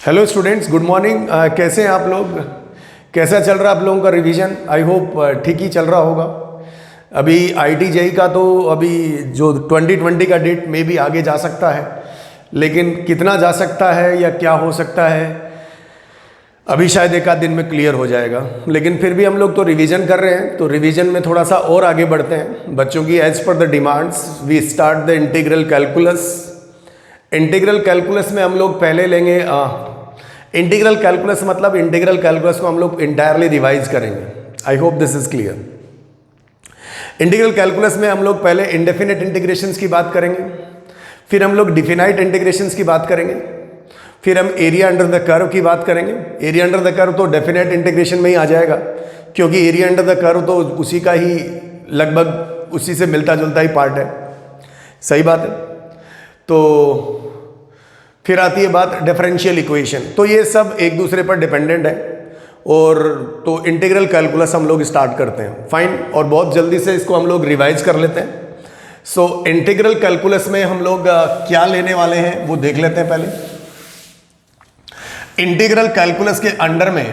Hello students, good morning. कैसे हैं आप लोग? कैसा चल रहा है आप लोगों का रिवीजन? आई होप ठीक ही चल रहा होगा। अभी आईटी जेई का तो अभी जो 2020 का डेट में भी आगे जा सकता है, लेकिन कितना जा सकता है या क्या हो सकता है अभी शायद एक आध दिन में क्लियर हो जाएगा। लेकिन फिर भी हम लोग तो रिवीजन कर रहे हैं, तो रिवीजन में थोड़ा सा और आगे बढ़ते हैं बच्चों की। As per the demands we start the integral calculus. Integral calculus में हम लोग पहले लेंगे इंटीग्रल कैलकुलस, मतलब इंटीग्रल कैलकुलस को हम लोग इंटायरली रिवाइज करेंगे। I hope this is clear. Integral calculus में हम लोग पहले इंडेफिनिट इंटीग्रेशंस की बात करेंगे, फिर हम लोग डिफिनाइट इंटीग्रेशंस की बात करेंगे, फिर हम एरिया अंडर द कर्व की बात करेंगे। एरिया अंडर द कर्व तो डेफिनेट इंटीग्रेशन में ही आ जाएगा, क्योंकि एरिया अंडर द कर्व तो उसी का ही लगभग उसी से मिलता जुलता ही पार्ट है। सही बात है। तो फिर आती है बात डिफरेंशियल इक्वेशन। तो ये सब एक दूसरे पर डिपेंडेंट है, और तो इंटीग्रल कैलकुलस हम लोग स्टार्ट करते हैं। फाइन, और बहुत जल्दी से इसको हम लोग रिवाइज कर लेते हैं। सो इंटीग्रल कैलकुलस में हम लोग क्या लेने वाले हैं वो देख लेते हैं पहले। इंटीग्रल कैलकुलस के अंडर में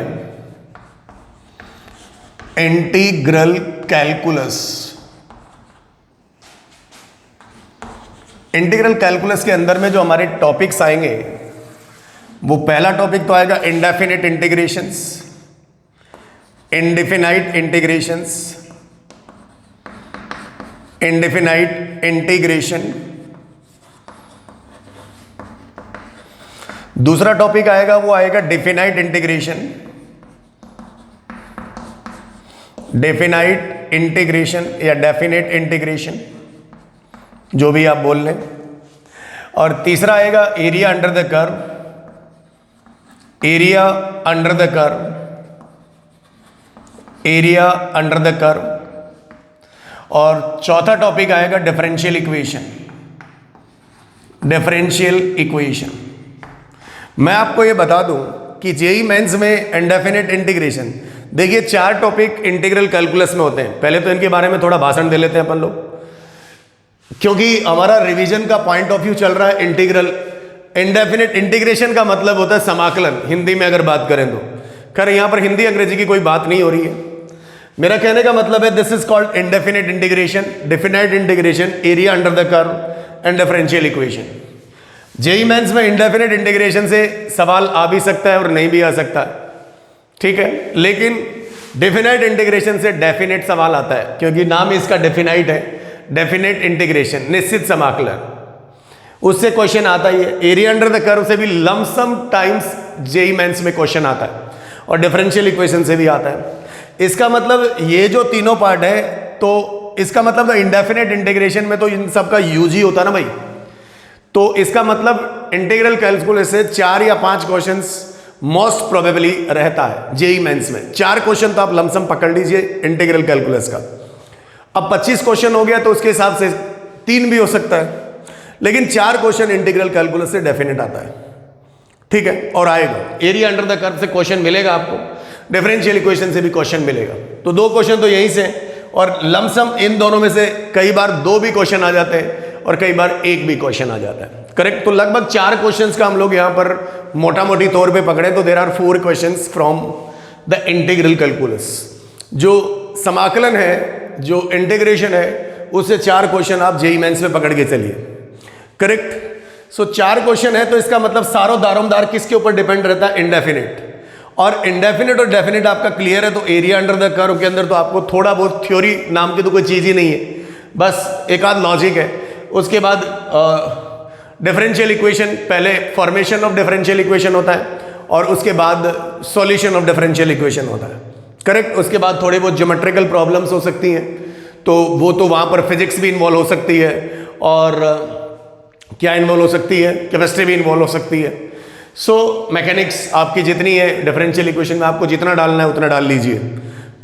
इंटीग्रल कैलकुलस, इंटीग्रल कैलकुलस के अंदर में जो हमारे टॉपिक्स आएंगे, वो पहला टॉपिक तो आएगा indefinite integrations, indefinite integrations, indefinite integration. दूसरा टॉपिक आएगा वो आएगा डेफिनाइट इंटीग्रेशन, डेफिनाइट इंटीग्रेशन या डेफिनेट इंटीग्रेशन, जो भी आप बोल लें। और तीसरा आएगा area under the curve, area under the curve, area under the curve. और चौथा टॉपिक आएगा डिफरेंशियल इक्वेशन, डिफरेंशियल इक्वेशन। मैं आपको ये बता दूं कि जेईई मेंस में इंडेफिनिट इंटीग्रेशन, देखिए 4 टॉपिक इंटीग्रल कैलकुलस में होते हैं। पहले तो इनके बारे में थोड़ा भाषण दे लेते हैं अपन लोग, क्योंकि हमारा रिवीजन का पॉइंट ऑफ व्यू चल रहा है इंटीग्रल। इंडेफिनिट इंटीग्रेशन का मतलब होता है समाकलन, हिंदी में अगर बात करें तो। खैर यहां पर हिंदी अंग्रेजी की कोई बात नहीं हो रही है। मेरा कहने का मतलब है this is called indefinite integration, definite integration, area under the curve and differential equation. JEE mains में इंडेफिनिट इंटीग्रेशन से सवाल आ भी सकता है और नहीं भी आ सकता है, ठीक है। लेकिन डेफिनाइट इंटीग्रेशन से डेफिनेट सवाल आता है, क्योंकि नाम इसका डेफिनाइट है, डेफिनेट इंटीग्रेशन, निश्चित समाकलन। उससे क्वेश्चन आता ही है। एरिया अंडर द कर्व से भी लमसम टाइम्स जेईई मेंस में क्वेश्चन आता है, और डिफरेंशियल इक्वेशन से भी आता है। इसका मतलब ये जो तीनों पार्ट है, तो इसका मतलब इंडेफिनेट इंटीग्रेशन में तो इन सब का यूज ही होता है ना भाई। तो इसका मतलब इंटीग्रल कैलकुलस से 4 या 5 क्वेश्चंस मोस्ट प्रोबेबली रहता है जेईई मेंस में। 4 क्वेश्चन तो आप लमसम पकड़ लीजिए इंटीग्रल कैलकुलस का। अब 25 क्वेश्चन हो गया तो उसके हिसाब से 3 भी हो सकता है, लेकिन 4 क्वेश्चन इंटीग्रल कैलकुलस से डेफिनेट आता है, ठीक है। और आएगा एरिया अंडर द कर्व से क्वेश्चन मिलेगा आपको, डिफरेंशियल इक्वेशन से भी क्वेश्चन मिलेगा। तो 2 क्वेश्चन तो यहीं से, और लमसम इन दोनों में से कई बार 2 भी क्वेश्चन आ जाते हैं और कई बार 1 भी क्वेश्चन आ जाता है, करेक्ट। तो लगभग 4 क्वेश्चंस का हम लोग यहां पर मोटा मोटी तौर पे पकड़े तो there are 4 questions from the integral calculus. जो समाकलन है, जो इंटीग्रेशन है, उससे 4 क्वेश्चन आप जेईई मेंस में पकड़ के चलिए, करेक्ट। सो 4 क्वेश्चन है, तो इसका मतलब सारों दारोमदार किसके ऊपर डिपेंड रहता है? इंडेफिनिट। और इंडेफिनिट और डेफिनिट आपका क्लियर है, तो एरिया अंडर द कर्व के अंदर तो आपको थोड़ा बहुत थ्योरी नाम की तो कोई चीज ही नहीं है, बस एक आध लॉजिक है। उसके बाद डिफरेंशियल इक्वेशन, पहले फॉर्मेशन ऑफ डिफरेंशियल इक्वेशन होता है, और उसके बाद सॉल्यूशन ऑफ डिफरेंशियल इक्वेशन होता है, करेक्ट। उसके बाद थोड़ी बहुत ज्योमेट्रिकल प्रॉब्लम्स हो सकती हैं, तो वो तो वहाँ पर फिजिक्स भी इन्वॉल्व हो सकती है, और क्या इन्वॉल्व हो सकती है, केमिस्ट्री भी इन्वॉल्व हो सकती है। सो मैकेनिक्स आपकी जितनी है डिफरेंशियल इक्वेशन में, आपको जितना डालना है उतना डाल लीजिए,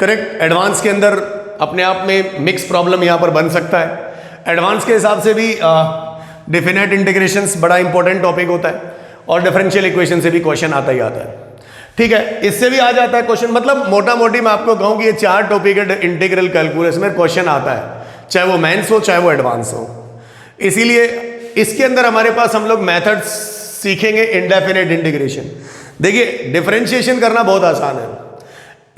करेक्ट। एडवांस के अंदर अपने आप में मिक्स प्रॉब्लम यहाँ पर बन सकता है। एडवांस के हिसाब से भी डेफिनेट इंटीग्रेशंस बड़ा इंपॉर्टेंट टॉपिक होता है, और डिफरेंशियल इक्वेशन से भी क्वेश्चन आता ही आता है, ठीक है। इससे भी आ जाता है क्वेश्चन। मतलब मोटा मोटी मैं आपको कहूं कि ये 4 टॉपिक है इंटीग्रल कैलकुलस में, क्वेश्चन आता है, चाहे वो मेंस हो चाहे वो एडवांस हो। इसीलिए इसके अंदर हमारे पास हम लोग मेथड्स सीखेंगे इंडेफिनेट इंटीग्रेशन। देखिए डिफरेंशिएशन करना बहुत आसान है।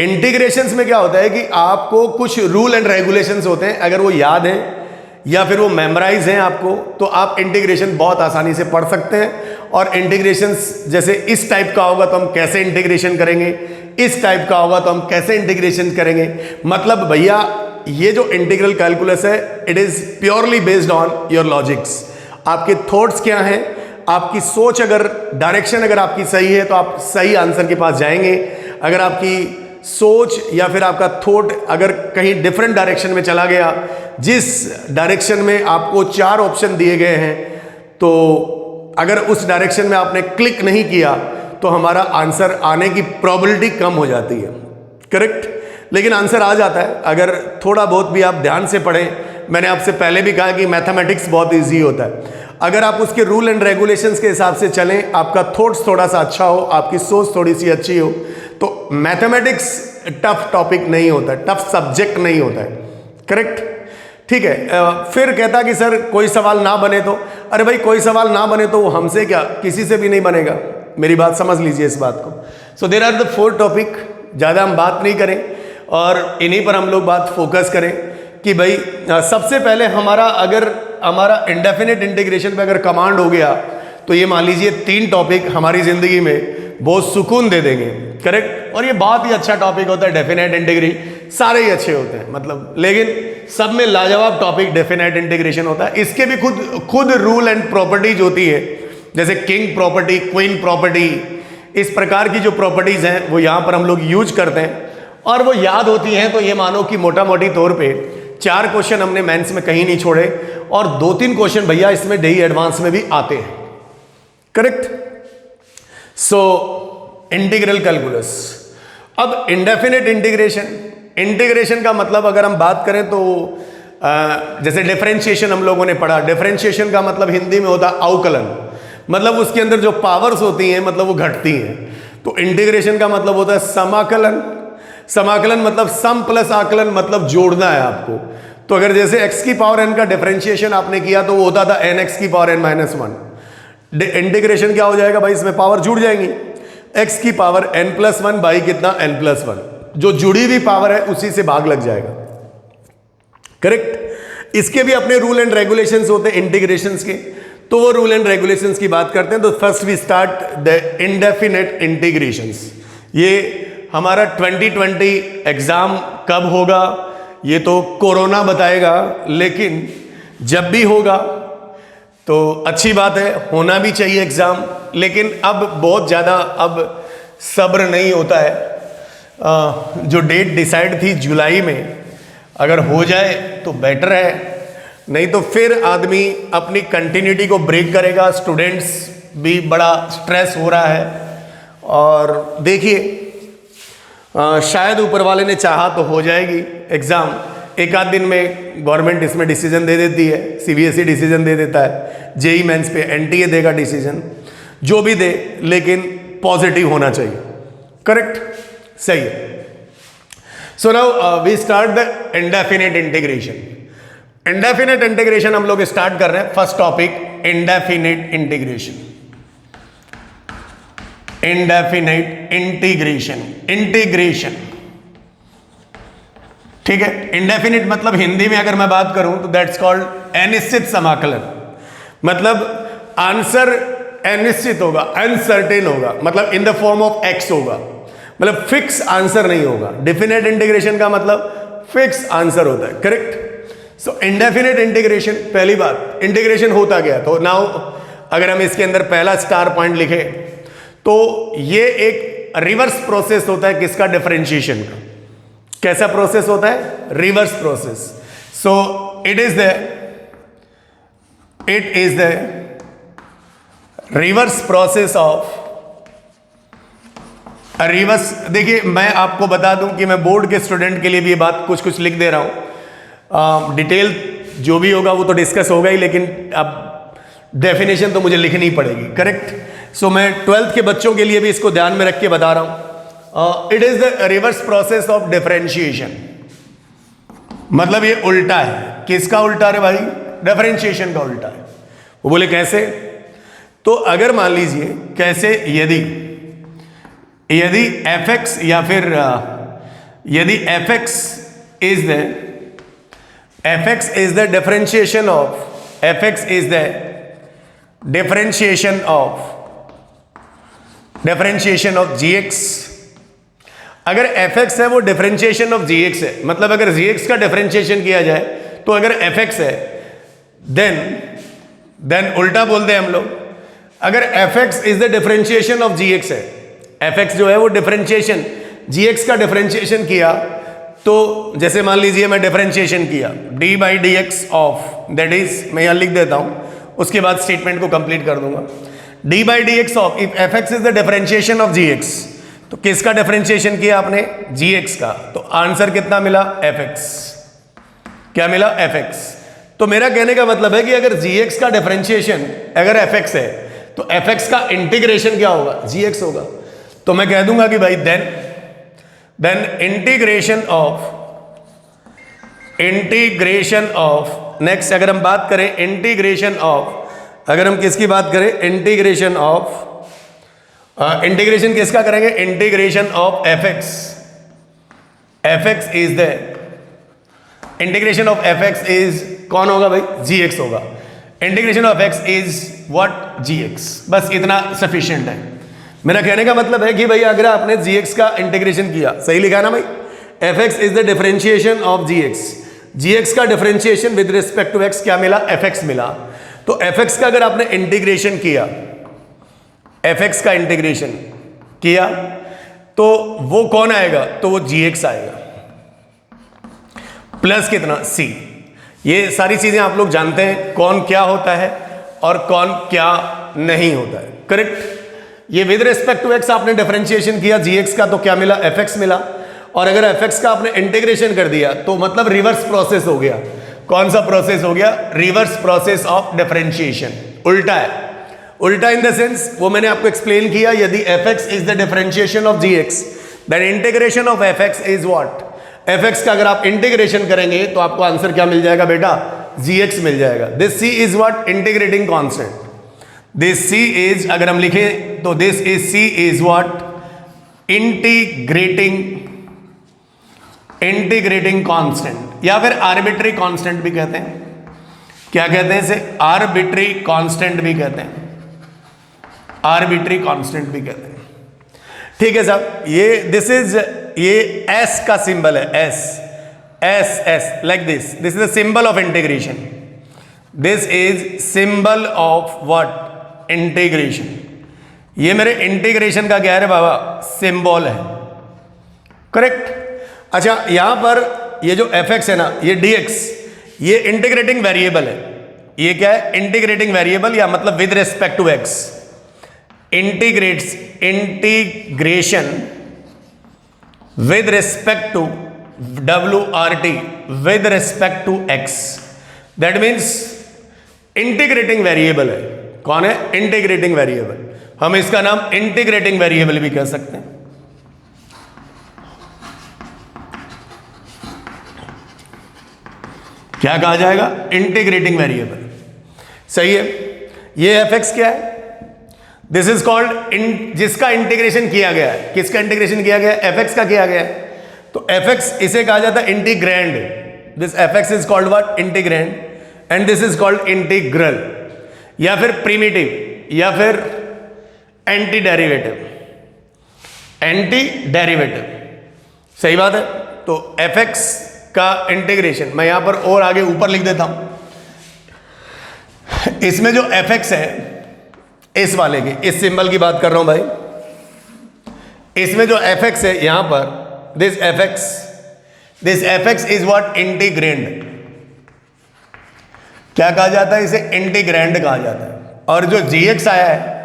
इंटीग्रेशंस में क्या होता है कि आपको कुछ रूल एंड रेगुलेशंस होते हैं, अगर वो याद है या फिर वो मेमोराइज हैं आपको, तो आप इंटीग्रेशन बहुत आसानी से पढ़ सकते हैं। और इंटीग्रेशंस जैसे इस टाइप का होगा तो हम कैसे इंटीग्रेशन करेंगे, इस टाइप का होगा तो हम कैसे इंटीग्रेशन करेंगे। मतलब भैया ये जो इंटीग्रल कैलकुलस है, it is purely based on your logics. आपके थॉट्स क्या हैं, आपकी सोच, अगर डायरेक्शन अगर आपकी सही है तो आप सही आंसर के पास जाएंगे। अगर आपकी सोच या फिर आपका थॉट अगर कहीं डिफरेंट डायरेक्शन में चला गया, जिस डायरेक्शन में आपको 4 ऑप्शन दिए गए हैं, तो अगर उस डायरेक्शन में आपने क्लिक नहीं किया तो हमारा आंसर आने की प्रोबेबिलिटी कम हो जाती है। करेक्ट? लेकिन आंसर आ जाता है अगर थोड़ा बहुत भी आप ध्यान से पढ़ें। मैंने आपसे पहले भी कहा कि मैथमेटिक्स बहुत इजी होता है। अगर आप उसके रूल एंड रेगुलेशंस के हिसाब से चलें, आपका थॉट्स थोड़ा सा अच्छा हो, आपकी सोच थोड़ी सी अच्छी हो, तो मैथमेटिक्स टफ टॉपिक नहीं होता है, टफ सब्जेक्ट नहीं होता है। करेक्ट? ठीक है। फिर कहता कि सर कोई सवाल ना बने तो, अरे भाई कोई सवाल ना बने तो वो हमसे क्या, किसी से भी नहीं बनेगा। मेरी बात समझ लीजिए इस बात को। So there are the 4 topic, ज़्यादा हम बात नहीं करें और इन्हीं पर हम लोग बात फोकस करें कि भाई सबसे पहले हमारा इंडेफिनिट इंटीग्रेशन पे अगर कमांड हो गया तो ये मान लीजिए 3 टॉपिक हमारी ज़िंदगी में बहुत सुकून दे देंगे। करेक्ट? और ये बहुत ही अच्छा टॉपिक होता है डेफिनेट इंटीग्री, सारे ही अच्छे होते हैं मतलब, लेकिन सब में लाजवाब टॉपिक डेफिनेट इंटीग्रेशन होता है। इसके भी खुद रूल एंड प्रॉपर्टीज होती है, जैसे किंग प्रॉपर्टी, क्वीन प्रॉपर्टी, इस प्रकार की जो प्रॉपर्टीज हैं वो यहाँ पर हम लोग यूज करते हैं और वो याद होती हैं। तो ये मानो कि मोटा मोटी तौर पे 4 क्वेश्चन हमने मेंस में कहीं नहीं छोड़े और 2-3 क्वेश्चन भैया इसमें DE एडवांस में भी आते हैं। करेक्ट? So integral calculus. अब इंडेफिनेट इंटीग्रेशन का मतलब अगर हम बात करें तो जैसे डिफरेंशिएशन हम लोगों ने पढ़ा, डिफरेंशिएशन का मतलब हिंदी में होता है अवकलन, मतलब उसके अंदर जो पावर्स होती हैं मतलब वो घटती हैं। तो इंटीग्रेशन का मतलब होता है समाकलन। समाकलन मतलब सम प्लस आकलन, मतलब जोड़ना है आपको। तो अगर जैसे x की पावर n का डिफरेंशिएशन आपने किया तो वो होता था nx की पावर n माइनस 1। इंटीग्रेशन क्या हो जाएगा भाई, इसमें पावर जुड़ जाएंगी, x की पावर n प्लस 1 बाई कितना n प्लस 1, जो जुड़ी हुई पावर है उसी से भाग लग जाएगा। करेक्ट? इसके भी अपने रूल एंड रेगुलेशंस होते हैं इंटीग्रेशंस के, तो वो रूल एंड रेगुलेशंस की बात करते हैं। तो first we start the indefinite integrations. ये हमारा 2020 एग्जाम कब होगा ये तो कोरोना बताएगा, लेकिन जब भी होगा तो अच्छी बात है, होना भी चाहिए एग्जाम। लेकिन अब बहुत ज़्यादा अब सब्र नहीं होता है। जो डेट डिसाइड थी जुलाई में, अगर हो जाए तो बेटर है, नहीं तो फिर आदमी अपनी कंटिन्यूटी को ब्रेक करेगा। स्टूडेंट्स भी बड़ा स्ट्रेस हो रहा है और देखिए शायद ऊपर वाले ने चाहा तो हो जाएगी एग्ज़ाम, एक आध दिन में गवर्नमेंट इसमें डिसीजन दे देती है, CBSE डिसीजन दे देता है, JEE मेंस पे NTA देगा डिसीजन, जो भी दे लेकिन पॉजिटिव होना चाहिए। करेक्ट? सही है। So now we start the indefinite integration. Indefinite integration हम लोग स्टार्ट कर रहे हैं। First topic indefinite integration. Indefinite integration, ठीक है। इंडेफिनिट मतलब हिंदी में अगर मैं बात करूं तो दैट्स कॉल्ड अनिश्चित समाकलन। मतलब आंसर अनिश्चित होगा, अनसर्टेन होगा, मतलब in the form of x होगा, मतलब फिक्स आंसर नहीं होगा। डेफिनेट इंटीग्रेशन का मतलब फिक्स आंसर होता है। करेक्ट? सो इंडेफिनेट इंटीग्रेशन, पहली बात इंटीग्रेशन होता गया। तो नाउ अगर हम इसके अंदर पहला स्टार पॉइंट लिखे तो ये एक रिवर्स प्रोसेस होता है किसका, डिफरेंशिएशन का। कैसा प्रोसेस होता है? Reverse process. So it is the reverse process of reverse. देखिए मैं आपको बता दूं कि मैं बोर्ड के स्टूडेंट के लिए भी ये बात कुछ लिख दे रहा हूं। डिटेल जो भी होगा वो तो डिस्कस होगा ही, लेकिन अब डेफिनेशन तो मुझे लिखनी पड़ेगी। करेक्ट? सो मैं 12th के बच्चों के लिए भी इसको ध्यान में रख के बता रहा हूं। It is the reverse process of differentiation, मतलब ये उल्टा है। किसका उल्टा रे भाई? डिफरेंशिएशन का उल्टा है। वो बोले कैसे? तो अगर मान लीजिए कैसे, यदि fx या फिर यदि fx is the differentiation of gx, अगर fx है वो डिफरेंशिएशन ऑफ gx है, मतलब अगर gx का डिफरेंशिएशन किया जाए तो अगर fx है देन उल्टा बोलते हैं हम लोग, अगर fx is the differentiation of gx है, fx जो है वो डिफरेंशिएशन gx का डिफरेंशिएशन किया, तो जैसे मान लीजिए मैं डिफरेंशिएशन किया d by D x of, that is मैं यहां लिख देता हूं, उसके बाद स्टेटमेंट को कंप्लीट कर दूंगा। d by D x of if fx is the differentiation of gx, तो किसका डिफरेंशिएशन किया आपने, gx का, तो आंसर कितना मिला, fx। क्या मिला, fx। तो मेरा कहने का मतलब है कि अगर gx का डिफरेंशिएशन अगर fx है तो fx का इंटीग्रेशन क्या होगा, gx होगा। तो मैं कह दूंगा कि भाई देन इंटीग्रेशन ऑफ नेक्स्ट, अगर हम बात करें इंटीग्रेशन ऑफ, अगर हम किसकी बात करें, इंटीग्रेशन ऑफ इंटीग्रेशन किसका करेंगे, integration of fx is the integration of fx is कौन होगा भाई, gx होगा। Integration of x is what, gx। बस इतना सफिशिएंट है। मेरा कहने का मतलब है कि भाई अगर आपने gx का इंटीग्रेशन किया, सही लिखा ना भाई, fx is the differentiation of gx का differentiation with respect to x क्या मिला, fx मिला। तो fx का अगर आपने इंटीग्रेशन किया, fx का इंटीग्रेशन किया तो वो कौन आएगा, तो वो gx आएगा, प्लस कितना, c। ये सारी चीजें आप लोग जानते हैं कौन क्या होता है और कौन क्या नहीं होता है, करेक्ट। ये विद रिस्पेक्ट टू x आपने डिफरेंशिएशन किया gx का, तो क्या मिला, fx मिला। और अगर fx का आपने इंटीग्रेशन कर दिया तो मतलब रिवर्स प्रोसेस हो गया। कौन सा प्रोसेस हो गया, रिवर्स प्रोसेस ऑफ डिफरेंशिएशन, उल्टा है। उल्टा इन द सेंस, वो मैंने आपको एक्सप्लेन किया, यदि fx is the differentiation of gx then integration of fx is what, fx का अगर आप इंटीग्रेशन करेंगे तो आपको आंसर क्या मिल जाएगा बेटा, gx मिल जाएगा। This c is what, integrating constant. This c is, अगर हम लिखें तो this is c is what, integrating constant, या फिर आर्बिट्री कांस्टेंट भी कहते हैं। क्या कहते हैं इसे, आर्बिट्री कांस्टेंट भी कहते हैं, आर्बिट्री कांस्टेंट भी कहते हैं। ठीक है साहब, ये दिस इज, ये s का सिंबल है, s like this is the symbol of integration. This is symbol of what, integration. ये मेरे इंटीग्रेशन का क्या है बाबा, सिंबल है, करेक्ट। अच्छा, यहां पर ये जो fx है ना, ये dx, ये इंटीग्रेटिंग वेरिएबल है। ये क्या है, इंटीग्रेटिंग वेरिएबल, या मतलब with respect to x, integration with respect to WRT, with respect to x, that means integrating variable है। कौन है, इंटीग्रेटिंग वेरिएबल। हम इसका नाम इंटीग्रेटिंग वेरिएबल भी कह सकते हैं। क्या कहा जाएगा, इंटीग्रेटिंग वेरिएबल, सही है। ये fx क्या है, दिस इज कॉल्ड, जिसका इंटीग्रेशन किया गया है। किसका इंटीग्रेशन किया गया है, fx का किया गया है। तो fx इसे कहा जाता है integrand. This fx is called what, integrand, and this is called integral, या फिर प्रीमिटिव, या फिर एंटी डेरिवेटिव, सही बात है। तो fx का इंटीग्रेशन मैं यहां पर और आगे ऊपर लिख देता हूं। इसमें जो fx है, इस वाले की, इस सिंबल की बात कर रहा हूं भाई, इसमें जो fx है यहां पर, this fx is what, integrand. क्या कहा जाता है इसे, इंटीग्रैंड कहा जाता है। और जो gx आया है,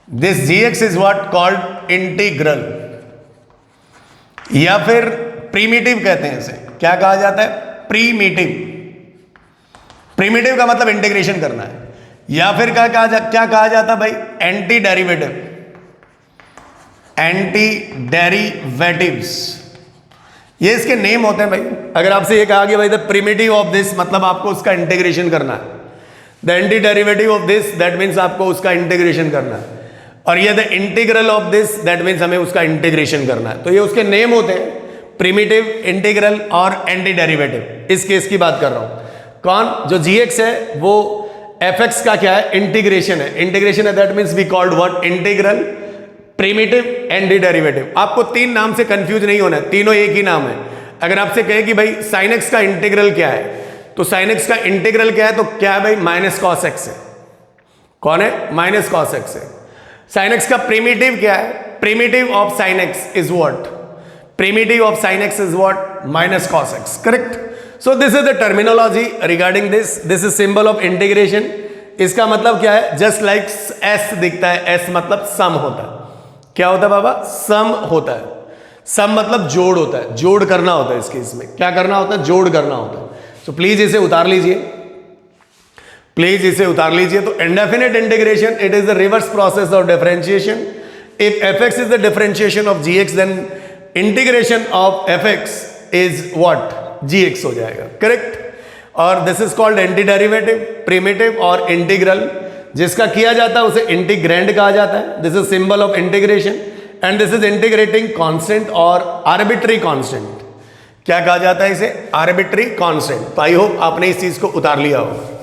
this gx is what called integral, या फिर प्रीमिटिव कहते हैं इसे। क्या कहा जाता है, प्रीमिटिव। प्रीमिटिव का मतलब इंटीग्रेशन करना है, या फिर क्या कहा जाता है भाई, एंटी डेरिवेटिव्स। ये इसके नेम होते हैं भाई। अगर आपसे ये कहा कि भाई द प्रीमिटिव ऑफ दिस, मतलब आपको उसका इंटीग्रेशन करना है, the anti derivative of this, that means आपको उसका इंटीग्रेशन करना है, और ये the integral of this, that means हमें उसका इंटीग्रेशन करना है। तो ये उसके नेम होते हैं, प्रिमिटिव, इंटीग्रल और एंटी डेरिवेटिव। इस केस की बात कर रहा हूं। कौन? जो gx है वो fx का क्या है? इंटीग्रेशन है। इंटीग्रेशन है, that means we called what? Integral, primitive, anti derivative. आपको तीन नाम से कंफ्यूज नहीं होना है, तीनों एक ही नाम है। अगर आपसे कहे कि भाई sin x का इंटीग्रल क्या है, तो sin x का इंटीग्रल क्या है? तो क्या है भाई? माइनस कॉस एक्स है। कौन है? माइनस कॉस एक्स है। sin x का प्रिमिटिव क्या है? Primitive of sin x is what? Primitive of sin x is what? Minus cos x. Correct. So this is the terminology regarding this. This is symbol of integration. इसका मतलब क्या है? Just like s दिखता है, s मतलब सम होता है। क्या होता है बाबा? सम होता है। सम मतलब जोड़ होता है, जोड़ करना होता है। इस केस में क्या करना होता है? जोड़ करना होता है। सो प्लीज इसे उतार लीजिए, प्लीज इसे उतार लीजिए। तो indefinite integration, it is the reverse process of differentiation. If fx is the differentiation of gx, then integration of fx is what? gx हो जाएगा। करेक्ट। और this is called anti derivative, primitive और integral. जिसका किया जाता है उसे integrand कहा जाता है। This is symbol of integration and this is integrating constant और आर्बिट्री कांस्टेंट। क्या कहा जाता है इसे? Arbitrary constant. तो आई होप आपने इस चीज को उतार लिया हो।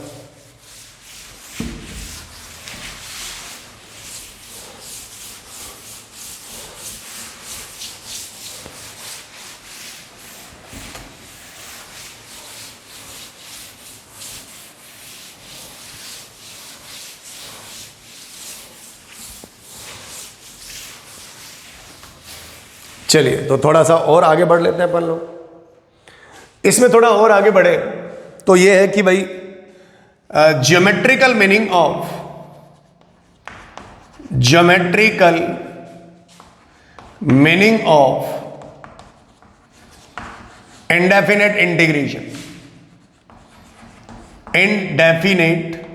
चलिए तो थोड़ा सा और आगे बढ़ लेते हैं अपन लोग। इसमें थोड़ा और आगे बढ़े तो ये है कि भाई geometrical meaning of, geometrical meaning of indefinite integration. Indefinite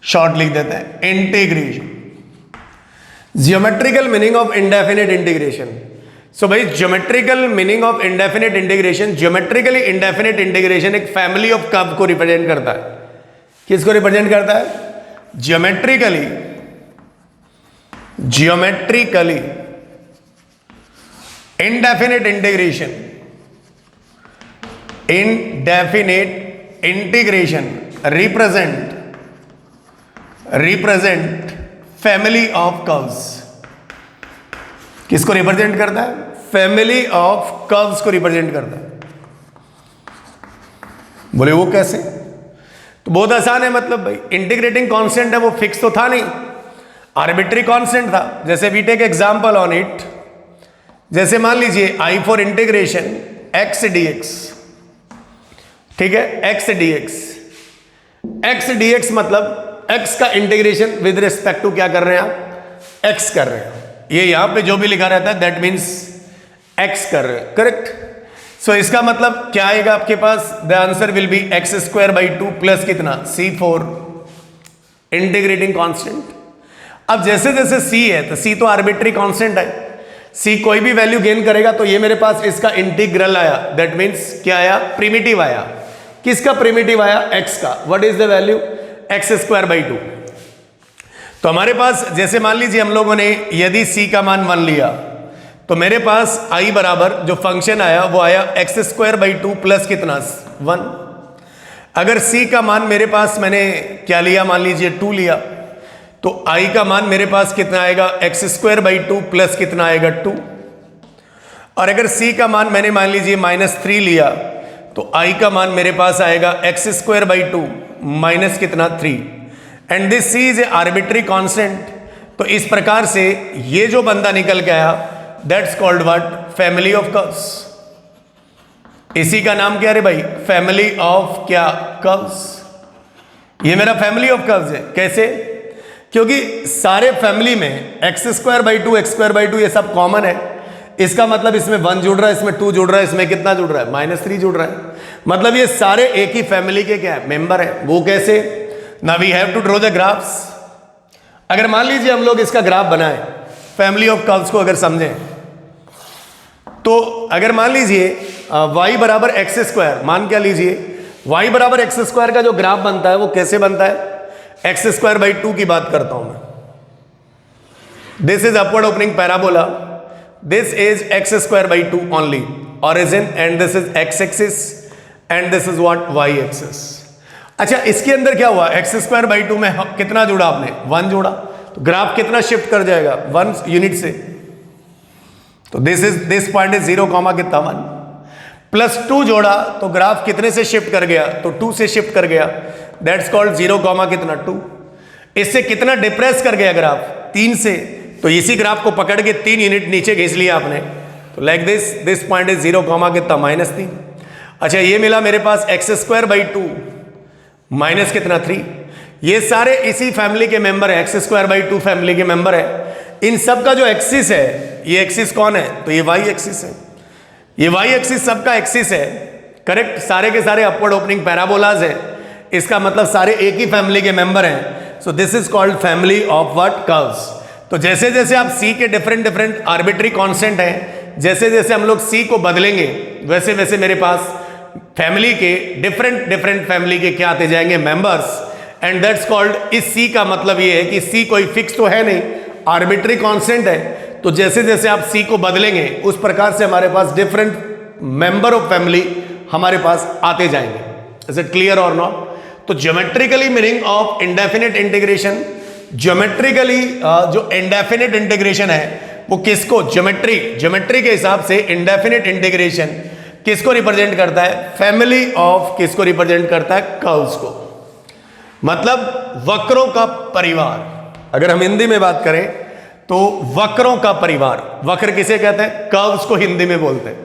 short लिख देते हैं, integration. Geometrical meaning of indefinite integration. So भाई geometrical meaning of indefinite integration, geometrically indefinite integration एक फैमिली ऑफ कर्व को रिप्रेजेंट करता है। किसको रिप्रेजेंट करता है? Geometrically, geometrically indefinite integration, indefinite integration represent family of curves. किसको रिप्रेजेंट करता है? फैमिली ऑफ कर्व्स को रिप्रेजेंट करता है। बोले वो कैसे? तो बहुत आसान है। मतलब भाई इंटीग्रेटिंग कांस्टेंट है, वो फिक्स तो था नहीं, आर्बिट्री कांस्टेंट था। जैसे we take example on it. जैसे मान लीजिए I for integration x dx, ठीक है, x dx मतलब x का इंटीग्रेशन विद रिस्पेक्ट टू क्या कर रहे हैं आप? x कर रहे हैं। ये यहां पे जो भी लिखा रहता है दैट मीन्स x कर रहे हैं। करेक्ट। सो इसका मतलब क्या आएगा आपके पास? The answer will be x²/2 plus कितना? c4 integrating constant. अब जैसे जैसे c है तो c तो आर्बिट्री कांस्टेंट है, c कोई भी वैल्यू गेन करेगा तो ये मेरे पास इसका इंटीग्रल आया, दैट मीन्स क्या आया? प्रिमिटिव आया। किसका प्रिमिटिव आया? x का। What is the value? x²/2। तो हमारे पास जैसे मान लीजिए हम लोगों ने यदि c का मान 1 लिया तो मेरे पास i बराबर जो फंक्शन आया वो आया x²/2 प्लस कितना? 1। अगर c का मान मेरे पास मैंने क्या लिया? मान लीजिए 2 लिया, तो i का मान मेरे पास कितना आएगा? x²/2 प्लस कितना आएगा? 2। और अगर c का मान मैंने मान लीजिए -3 लिया तो i का मान मेरे पास आएगा x²/2 माइनस कितना? 3। And this c is a arbitrary constant. तो इस प्रकार से ये जो बंदा निकल के आया that's called what? Family of curves. इसी का नाम क्या है भाई? फैमिली ऑफ क्या? कर्व्स। ये मेरा फैमिली ऑफ कर्व्स है। कैसे? क्योंकि सारे फैमिली में x²/2 x²/2 ये सब कॉमन है। इसका मतलब इसमें 1 जुड़ रहा है, इसमें 2 जुड़ रहा है, इसमें कितना जुड़ रहा है? -3 जुड़ रहा है। मतलब ये सारे एक ही फैमिली के क्या है? मेंबर है। वो कैसे? ना we have to draw the graphs. अगर मान लीजिए हम लोग इसका ग्राफ बनाएं, फैमिली ऑफ कर्व्स को अगर समझें, तो अगर मान लीजिए y बराबर x², मान क्या लीजिए y बराबर एक्स स्क्वायर का जो ग्राफ बनता है वो कैसे बनता है, एक्स स्क्वायर बाई 2 की बात करता हूं मैं। This is upward opening parabola, this is x square by 2 only origin, and this is x axis and this is what y axis. अच्छा, इसके अंदर क्या हुआ, एक्स स्क्वायर बाई 2 में कितना जोड़ा आपने, 1 जोड़ा, तो ग्राफ कितना शिफ्ट कर जाएगा 1 यूनिट से, तो दिस पॉइंट इज 0 कॉमा कितना 1, प्लस 2 जोड़ा तो ग्राफ कितने से शिफ्ट कर गया, तो 2 से शिफ्ट कर गया, दैट्स कॉल्ड 0 कॉमा कितना 2। इससे कितना डिप्रेस कर गया ग्राफ, 3 से, तो इसी ग्राफ को पकड़ के 3 यूनिट नीचे खींच लिया आपने, तो like this point is 0 comma कितना -3। अच्छा, ये मिला मेरे पास एक्स स्क्वायर बाई 2 माइनस कितना 3। ये सारे इसी फैमिली के मेंबर है, एक्स स्क्वायर बाई 2 फैमिली के मेंबर है। इन सब का जो एक्सिस है, ये एक्सिस कौन है, तो ये वाई एक्सिस है, ये वाई एक्सिस सबका एक्सिस है, करेक्ट। सारे के सारे अपवर्ड ओपनिंग पैराबोलाज है, इसका मतलब सारे एक ही फैमिली के मेंबर हैं। So this is called family of what, curves. तो जैसे जैसे आप सी के डिफरेंट आर्बिट्री कांस्टेंट हैं, जैसे जैसे हम लोग सी को बदलेंगे वैसे वैसे मेरे पास फैमिली के डिफरेंट फैमिली के क्या आते जाएंगे, मेंबर्स, एंड दैट्स कॉल्ड, इस सी का मतलब ये है कि सी कोई फिक्स तो है नहीं, आर्बिट्री कांस्टेंट है, तो जैसे जैसे आप सी को बदलेंगे उस प्रकार से हमारे पास डिफरेंट मेंबर ऑफ फैमिली हमारे पास आते जाएंगे। इज इट क्लियर और नॉट? तो geometrically meaning of indefinite integration, geometrically जो इंडेफिनिट इंटीग्रेशन है वो किसको, ज्योमेट्री के हिसाब से इंडेफिनिट इंटीग्रेशन किसको रिप्रेजेंट करता है, फैमिली ऑफ किसको रिप्रेजेंट करता है, कर्व्स को, मतलब वक्रों का परिवार। अगर हम हिंदी में बात करें तो वक्रों का परिवार, वक्र किसे कहते हैं, कर्व्स को हिंदी में बोलते हैं।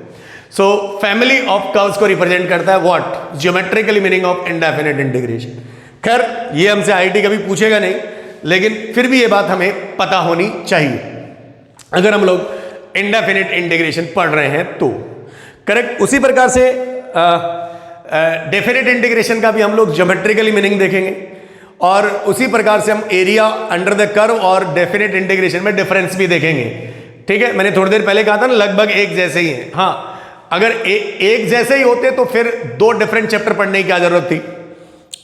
सो फैमिली ऑफ कर्व्स को रिप्रेजेंट करता है what, geometrically meaning of indefinite integration. खैर ये हमसे आईआईटी कभी पूछेगा नहीं, लेकिन फिर भी ये बात हमें पता होनी चाहिए अगर हम लोग इंडेफिनिट इंटीग्रेशन पढ़ रहे हैं तो, करेक्ट। उसी प्रकार से डेफिनिट इंटीग्रेशन का भी हम लोग ज्योमेट्रिकली मीनिंग देखेंगे, और उसी प्रकार से हम एरिया अंडर द कर्व और डेफिनिट इंटीग्रेशन में डिफरेंस भी देखेंगे। ठीक है, मैंने थोड़ी देर पहले कहा था ना लगभग एक जैसे ही है। हाँ, अगर एक जैसे ही होते तो फिर 2 डिफरेंट चैप्टर पढ़ने की क्या जरूरत थी,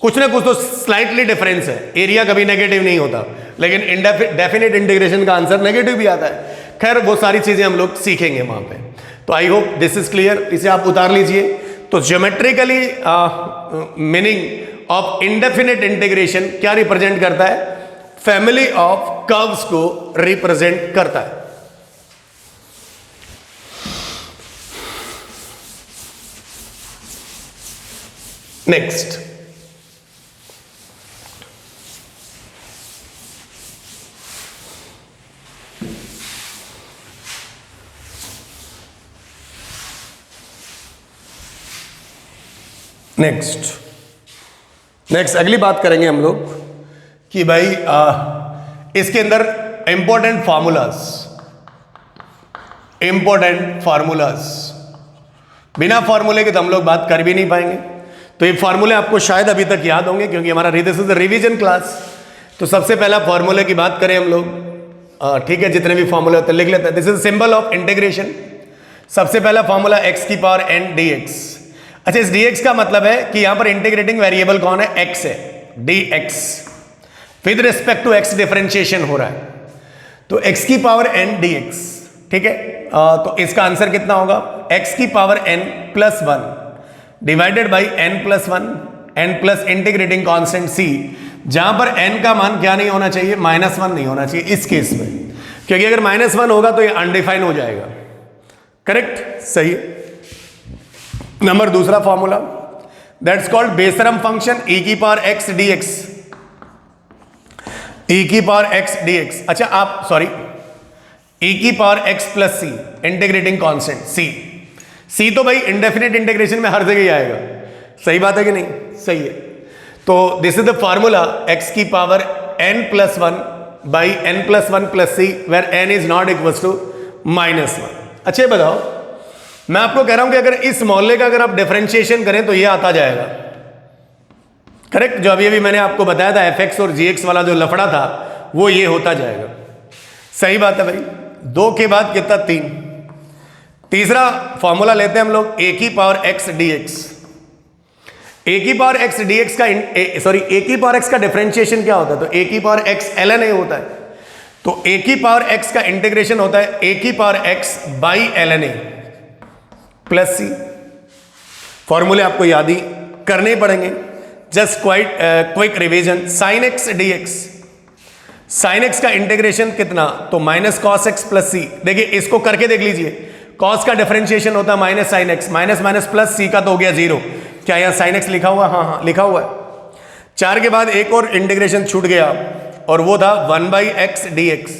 कुछ ना कुछ तो स्लाइटली डिफरेंस है। एरिया कभी नेगेटिव नहीं होता, लेकिन डेफिनिट इंटीग्रेशन का आंसर नेगेटिव भी आता है। खैर वो सारी चीजें हम लोग सीखेंगे वहां पे। तो आई होप दिस इज क्लियर, इसे आप उतार लीजिए। तो geometrically meaning of indefinite integration क्या रिप्रेजेंट करता है, फैमिली ऑफ कर्व्स को रिप्रेजेंट करता है। नेक्स्ट, नेक्स्ट अगली बात करेंगे हम लोग कि भाई इसके अंदर इंपॉर्टेंट फार्मूलाज, बिना फार्मूले के तो हम लोग बात कर भी नहीं पाएंगे। तो ये फार्मूले आपको शायद अभी तक याद होंगे क्योंकि हमारा दिस इज रिवीजन क्लास। तो सबसे पहला फार्मूले की बात करें हम लोग, ठीक है, जितने भी फार्मूले होते हैं लिख लेते हैं। This is symbol of integration. सबसे पहला फार्मूला x की पावर n dx। अच्छा, इस dx का मतलब है कि यहां पर इंटीग्रेटिंग वेरिएबल कौन है, x है, dx with respect to x differentiation हो रहा है, तो x की पावर n dx। ठीक है, तो इसका आंसर कितना होगा, x की power n plus 1 divided by n plus 1, n plus integrating constant c, जहां पर n का मान क्या नहीं होना चाहिए, -1 नहीं होना चाहिए इस केस में, क्योंकि अगर -1 होगा तो ये अनडिफाइन हो जाएगा। करेक्ट, सही। नंबर दूसरा फॉर्मूला, दैट्स कॉल्ड बेसरम फंक्शन e की पावर x dx, e की पावर x dx। अच्छा आप सॉरी, e की power x plus c integrating constant c तो भाई इंडेफिनिट इंटीग्रेशन में हर जगह ही आएगा, सही बात है कि नहीं, सही है। तो this is the formula x की power n plus 1 by n plus 1 plus c where n is not equal to -1। अच्छा ये बताओ, मैं आपको कह रहा हूं कि अगर इस मोहल्ले का अगर आप डिफरेंशिएशन करें तो ये आता जाएगा। करेक्ट, जो अभी मैंने आपको बताया था fx और gx वाला जो लफड़ा था वो ये होता जाएगा। सही बात है भाई। 2 के बाद कितना, 3। तीसरा फॉर्मूला लेते हैं हम लोग, a की पावर x dx। ए की पावर एक्स डी एक्स का ए की पावर एक्स का डिफरेंशिएशन क्या होता है? तो ए की पावर एक्स ln a होता है। तो ए की पावर एक्स का इंटीग्रेशन होता है ए की power x by ln a plus c. फॉर्मूले आपको याद ही करने पड़ेंगे, just quick revision. Sine x d x, sine x का इंटीग्रेशन कितना? तो minus cos x plus c. देखिए इसको करके देख लीजिए, कॉस का डिफरेंशिएशन होता है minus sine x, minus minus plus c का तो हो गया जीरो। क्या यहाँ साइन एक्स लिखा हुआ? हाँ हाँ लिखा हुआ है। 4 के बाद एक और इंटीग्रेशन छूट गया और वो था 1 बाई एक्स डी एक्स।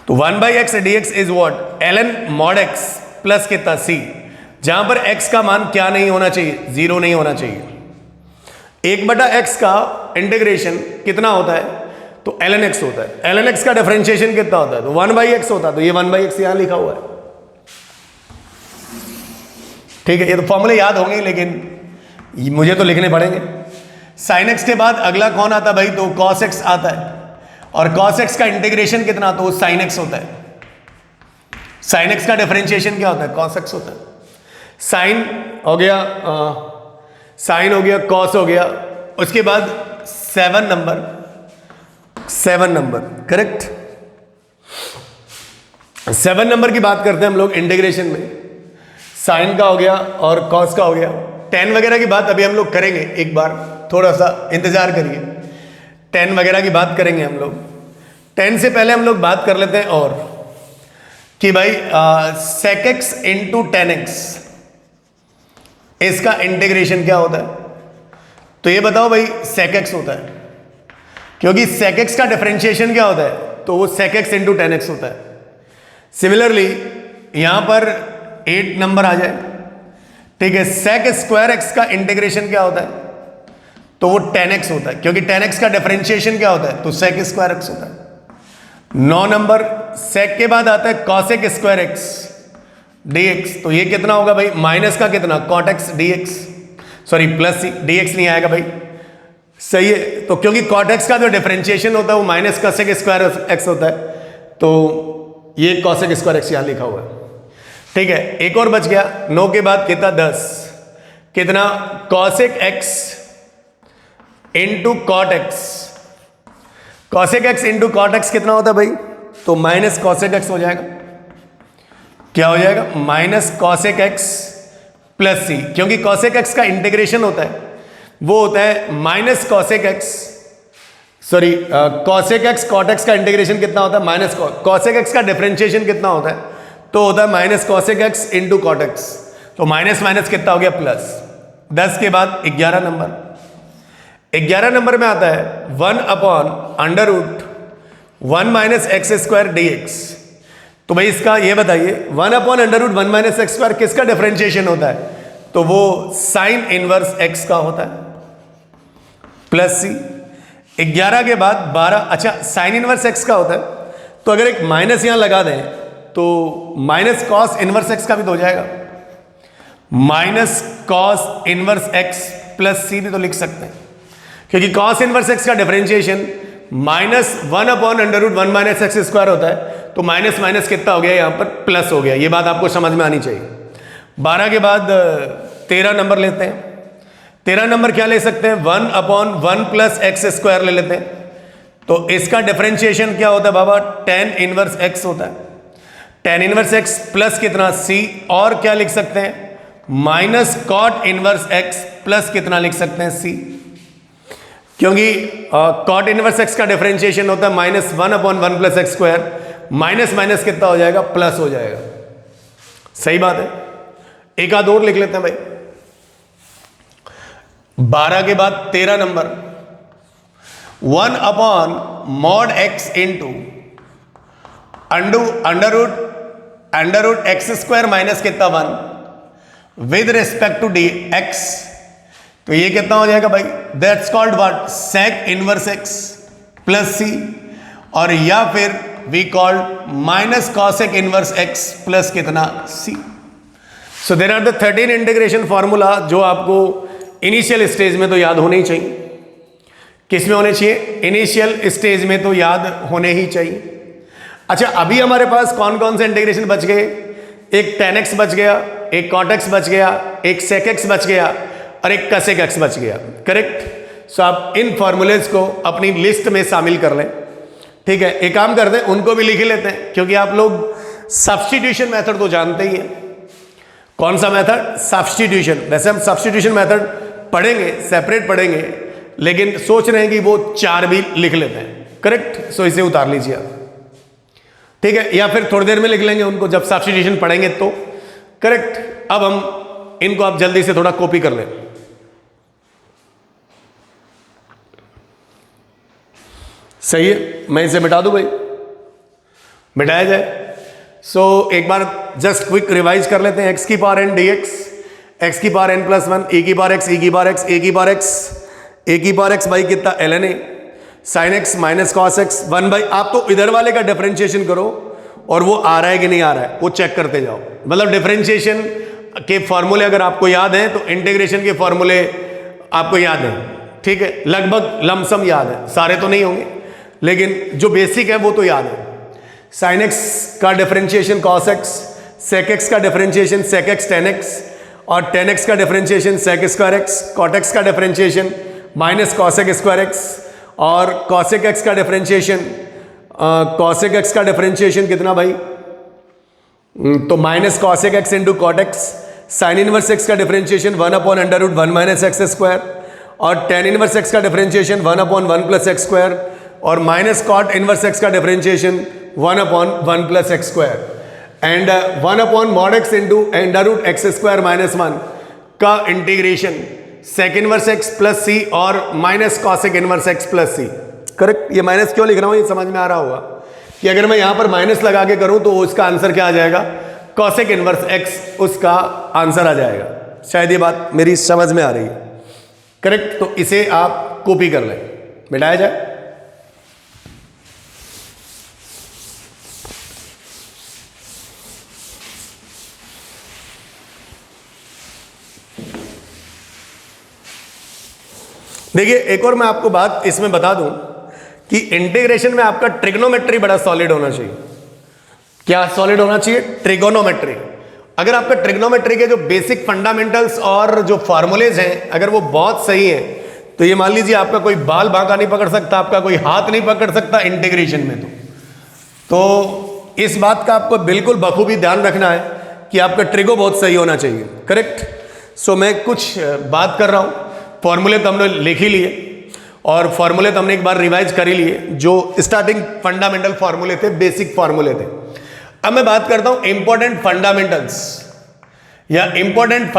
तो 1 by x d x is what? ln mod x plus कितना? सी, जहां पर x का मान क्या नहीं होना चाहिए? जीरो नहीं होना चाहिए। 1/x का इंटीग्रेशन कितना होता है? तो ln x होता है। ln x का डिफरेंशिएशन कितना होता है? तो 1 बाई एक्स होता है। तो ये 1 बाई एक्स यहां लिखा हुआ है। ठीक है, ये तो फॉर्मूले याद होंगे लेकिन मुझे तो लिखने पड़ेंगे। साइन एक्स के बाद अगला कौन आता है भाई? तो कॉस एक्स आता है। और कॉस एक्स का इंटीग्रेशन कितना? तो साइन एक्स होता है। साइन एक्स का डिफरेंशिएशन क्या होता है? कॉस एक्स होता है। साइन हो गया, साइन हो गया, कॉस हो गया, उसके बाद 7 नंबर करेक्ट। 7 नंबर की बात करते हैं हम लोग इंटीग्रेशन में। साइन का हो गया और कॉस का हो गया। 10 वगैरह की बात अभी हम लोग करेंगे, एक बार थोड़ा सा इंतजार करिए। 10 वगैरह की बात करेंगे हम लोग। 10 से पहले हम लोग बात कर लेते हैं और कि भाई sec x इंटू 10x इसका इंटीग्रेशन क्या होता है? तो ये बताओ भाई, sec x होता है, क्योंकि sec x का डिफरेंशिएशन क्या होता है? तो वो sec x इंटू 10x होता है। सिमिलरली यहां पर 8 नंबर आ जाए, ठीक है, sec स्क्वायर x का इंटीग्रेशन क्या होता है? तो वो 10x होता है, क्योंकि 10x का डिफरेंशिएशन क्या होता है? तो sec स्क्वायर x होता है। 9 नंबर sec के बाद आता है cosec स्क्वायर x dx। तो ये कितना होगा भाई? माइनस का कितना? cot x dx, sorry plus dx नहीं आएगा भाई, सही है। तो क्योंकि cot x का जो डिफरेंशिएशन होता है वो माइनस cosec स्क्वायर x होता है, तो ये cosec स्क्वायर x यहां लिखा हुआ है। ठीक है, एक और बच गया। 9 के बाद कितना? 10, कितना? cosec x into cot x। cosec x into cot x कितना होता है भाई? तो माइनस cosec x हो जाएगा। क्या हो जाएगा? माइनस cosec x प्लस सी, क्योंकि cosec x का इंटीग्रेशन होता है वो होता है minus cosec x, sorry cosec x cot x का इंटीग्रेशन कितना होता है? माइनस cosec x का डिफरेंशिएशन कितना होता है? तो होता है minus cosec x into cot x। तो माइनस माइनस कितना हो गया? प्लस। 10 के बाद 11 नंबर। 11 नंबर में आता है 1 upon under root 1 minus x square d x. तो भाई इसका ये बताइए, 1 upon under root 1 minus x square किसका डिफरेंशिएशन होता है? तो वो साइन इनवर्स एक्स का होता है प्लस सी। 11 के बाद 12, अच्छा साइन इनवर्स एक्स का होता है, तो अगर एक माइनस यहां लगा दें तो माइनस कॉस इनवर्स एक्स का भी तो हो जाएगा। Minus cos inverse x plus c भी तो लिख सकते हैं, क्योंकि कॉस इनवर्स एक्स का differentiation minus 1 upon under root 1 minus x square होता है। तो माइनस माइनस कितना हो गया? यहां पर प्लस हो गया। ये बात आपको समझ में आनी चाहिए। 12 के बाद 13 नंबर लेते हैं। 13 नंबर क्या ले सकते हैं? 1 अपॉन 1 प्लस एक्स स्क्वायर ले लेते हैं। तो इसका डिफरेंशिएशन क्या होता है बाबा? tan इनवर्स एक्स होता है। tan इनवर्स एक्स प्लस कितना? सी, और क्या लिख सकते हैं? Minus cot inverse x plus कितना लिख सकते हैं? सी, क्योंकि कॉट इनवर्स एक्स का डिफरेंशिएशन होता है minus 1 upon 1 plus x square. Minus minus कितना हो जाएगा? प्लस हो जाएगा। सही बात है। एक आध और लिख लेते हैं भाई। 12 के बाद 13 number 1 upon mod x into under root x square minus कितना 1 with respect to d x. तो ये कितना हो जाएगा भाई? That's called what? Sec inverse x plus c, और या फिर we called minus cosec inverse x plus कितना? C. So there are the 13 integration formula जो आपको इनिशियल स्टेज में तो याद होने ही चाहिए। किस में होने चाहिए? इनिशियल स्टेज में तो याद होने ही चाहिए। अच्छा, अभी हमारे पास कौन कौन से इंटीग्रेशन बच गए? एक tan x बच गया, एक cot x बच गया, एक sec x बच गया, और एक कसेक एक्स बच गया। करेक्ट। सो आप इन फॉर्मूलेज को अपनी लिस्ट में शामिल कर लें। ठीक है, एक काम करते हैं, उनको भी लिख लेते हैं, क्योंकि आप लोग सब्स्टिट्यूशन मेथड तो जानते ही हैं। कौन सा मेथड? सब्स्टिट्यूशन। वैसे हम सब्स्टिट्यूशन मेथड पढ़ेंगे, सेपरेट पढ़ेंगे, लेकिन सोच रहे हैं कि वो 4 भी लिख लेते हैं। करेक्ट। सो इसे उतार लीजिए आप। ठीक है, या फिर थोड़ी देर में लिख लेंगे उनको जब सब्स्टिट्यूशन पढ़ेंगे तो। करेक्ट। अब हम इनको आप जल्दी से थोड़ा कॉपी कर लें। सही है, मैं इसे मिटा दूं भाई, मिटाया जाए। सो एक बार जस्ट क्विक रिवाइज कर लेते हैं। एक्स की power n d x, x की power n plus one, a की पावर एक्स, ई की पावर एक्स, ए की पावर एक्स, ए की पावर एक्स बाई कितना l n a sine x minus cos x 1 by. आप तो इधर वाले का डिफरेंशिएशन करो और वो आ रहा है कि नहीं आ रहा है वो चेक करते जाओ। मतलब डिफरेंशिएशन के फॉर्मूले अगर आपको याद हैं तो इंटीग्रेशन के फॉर्मूले आपको याद हैं। ठीक है, लगभग लमसम याद है, सारे तो नहीं होंगे लेकिन जो बेसिक है वो तो याद है। साइन एक्स का differentiation cos x, sec x का differentiation sec x tan x, और टेन एक्स का differentiation sec square x, cot x का differentiation minus cosec square x, और कॉसेक एक्स का डिफरेंशिएशन कॉसेक एक्स का डिफरेंशिएशन कितना भाई? तो minus cosec x into cot x. Sine inverse x का डिफरेंशिएशन 1/√1 माइनस एक्स स्क्वायर, और टेन इनवर्स एक्स का डिफरेंशिएशन 1/1 प्लस एक्स स्क्वायर, और माइनस कॉट इनवर्स एक्स का differentiation 1/1 plus x square, and 1/mod x into √x² minus 1 का integration sec inverse x plus c और minus cosec inverse x plus c. Correct. ये minus क्यों लिख रहा हूं ये समझ में आ रहा होगा कि अगर मैं यहां पर माइनस लगा के करूं तो उसका आंसर क्या आ जाएगा? कॉसेक इनवर्स एक्स उसका आंसर आ जाएगा। शायद ये बात मेरी समझ में आ रही है। करेक्ट। तो इसे आप कॉपी कर लें, मिटाया जाए। देखिए एक और मैं आपको बात इसमें बता दूं कि इंटीग्रेशन में आपका ट्रिग्नोमेट्री बड़ा सॉलिड होना चाहिए। क्या सॉलिड होना चाहिए? ट्रिगोनोमेट्री। अगर आपका ट्रिग्नोमेट्री के जो बेसिक फंडामेंटल्स और जो फॉर्मूलेज हैं अगर वो बहुत सही है तो ये मान लीजिए आपका कोई बाल बांका नहीं पकड़ सकता, आपका कोई हाथ नहीं पकड़ सकता इंटीग्रेशन में। तो इस बात का आपको बिल्कुल बखूबी ध्यान रखना है कि आपका ट्रिगो बहुत सही होना चाहिए। करेक्ट। सो मैं कुछ बात कर रहा हूं। फॉर्मूले तो हमने लिख ही लिए और फॉर्मूले तो हमने एक बार रिवाइज कर ही लिए, जो स्टार्टिंग फंडामेंटल फॉर्मूले थे, बेसिक फॉर्मूले थे। अब मैं बात करता हूं इंपॉर्टेंट फंडामेंटल्स या important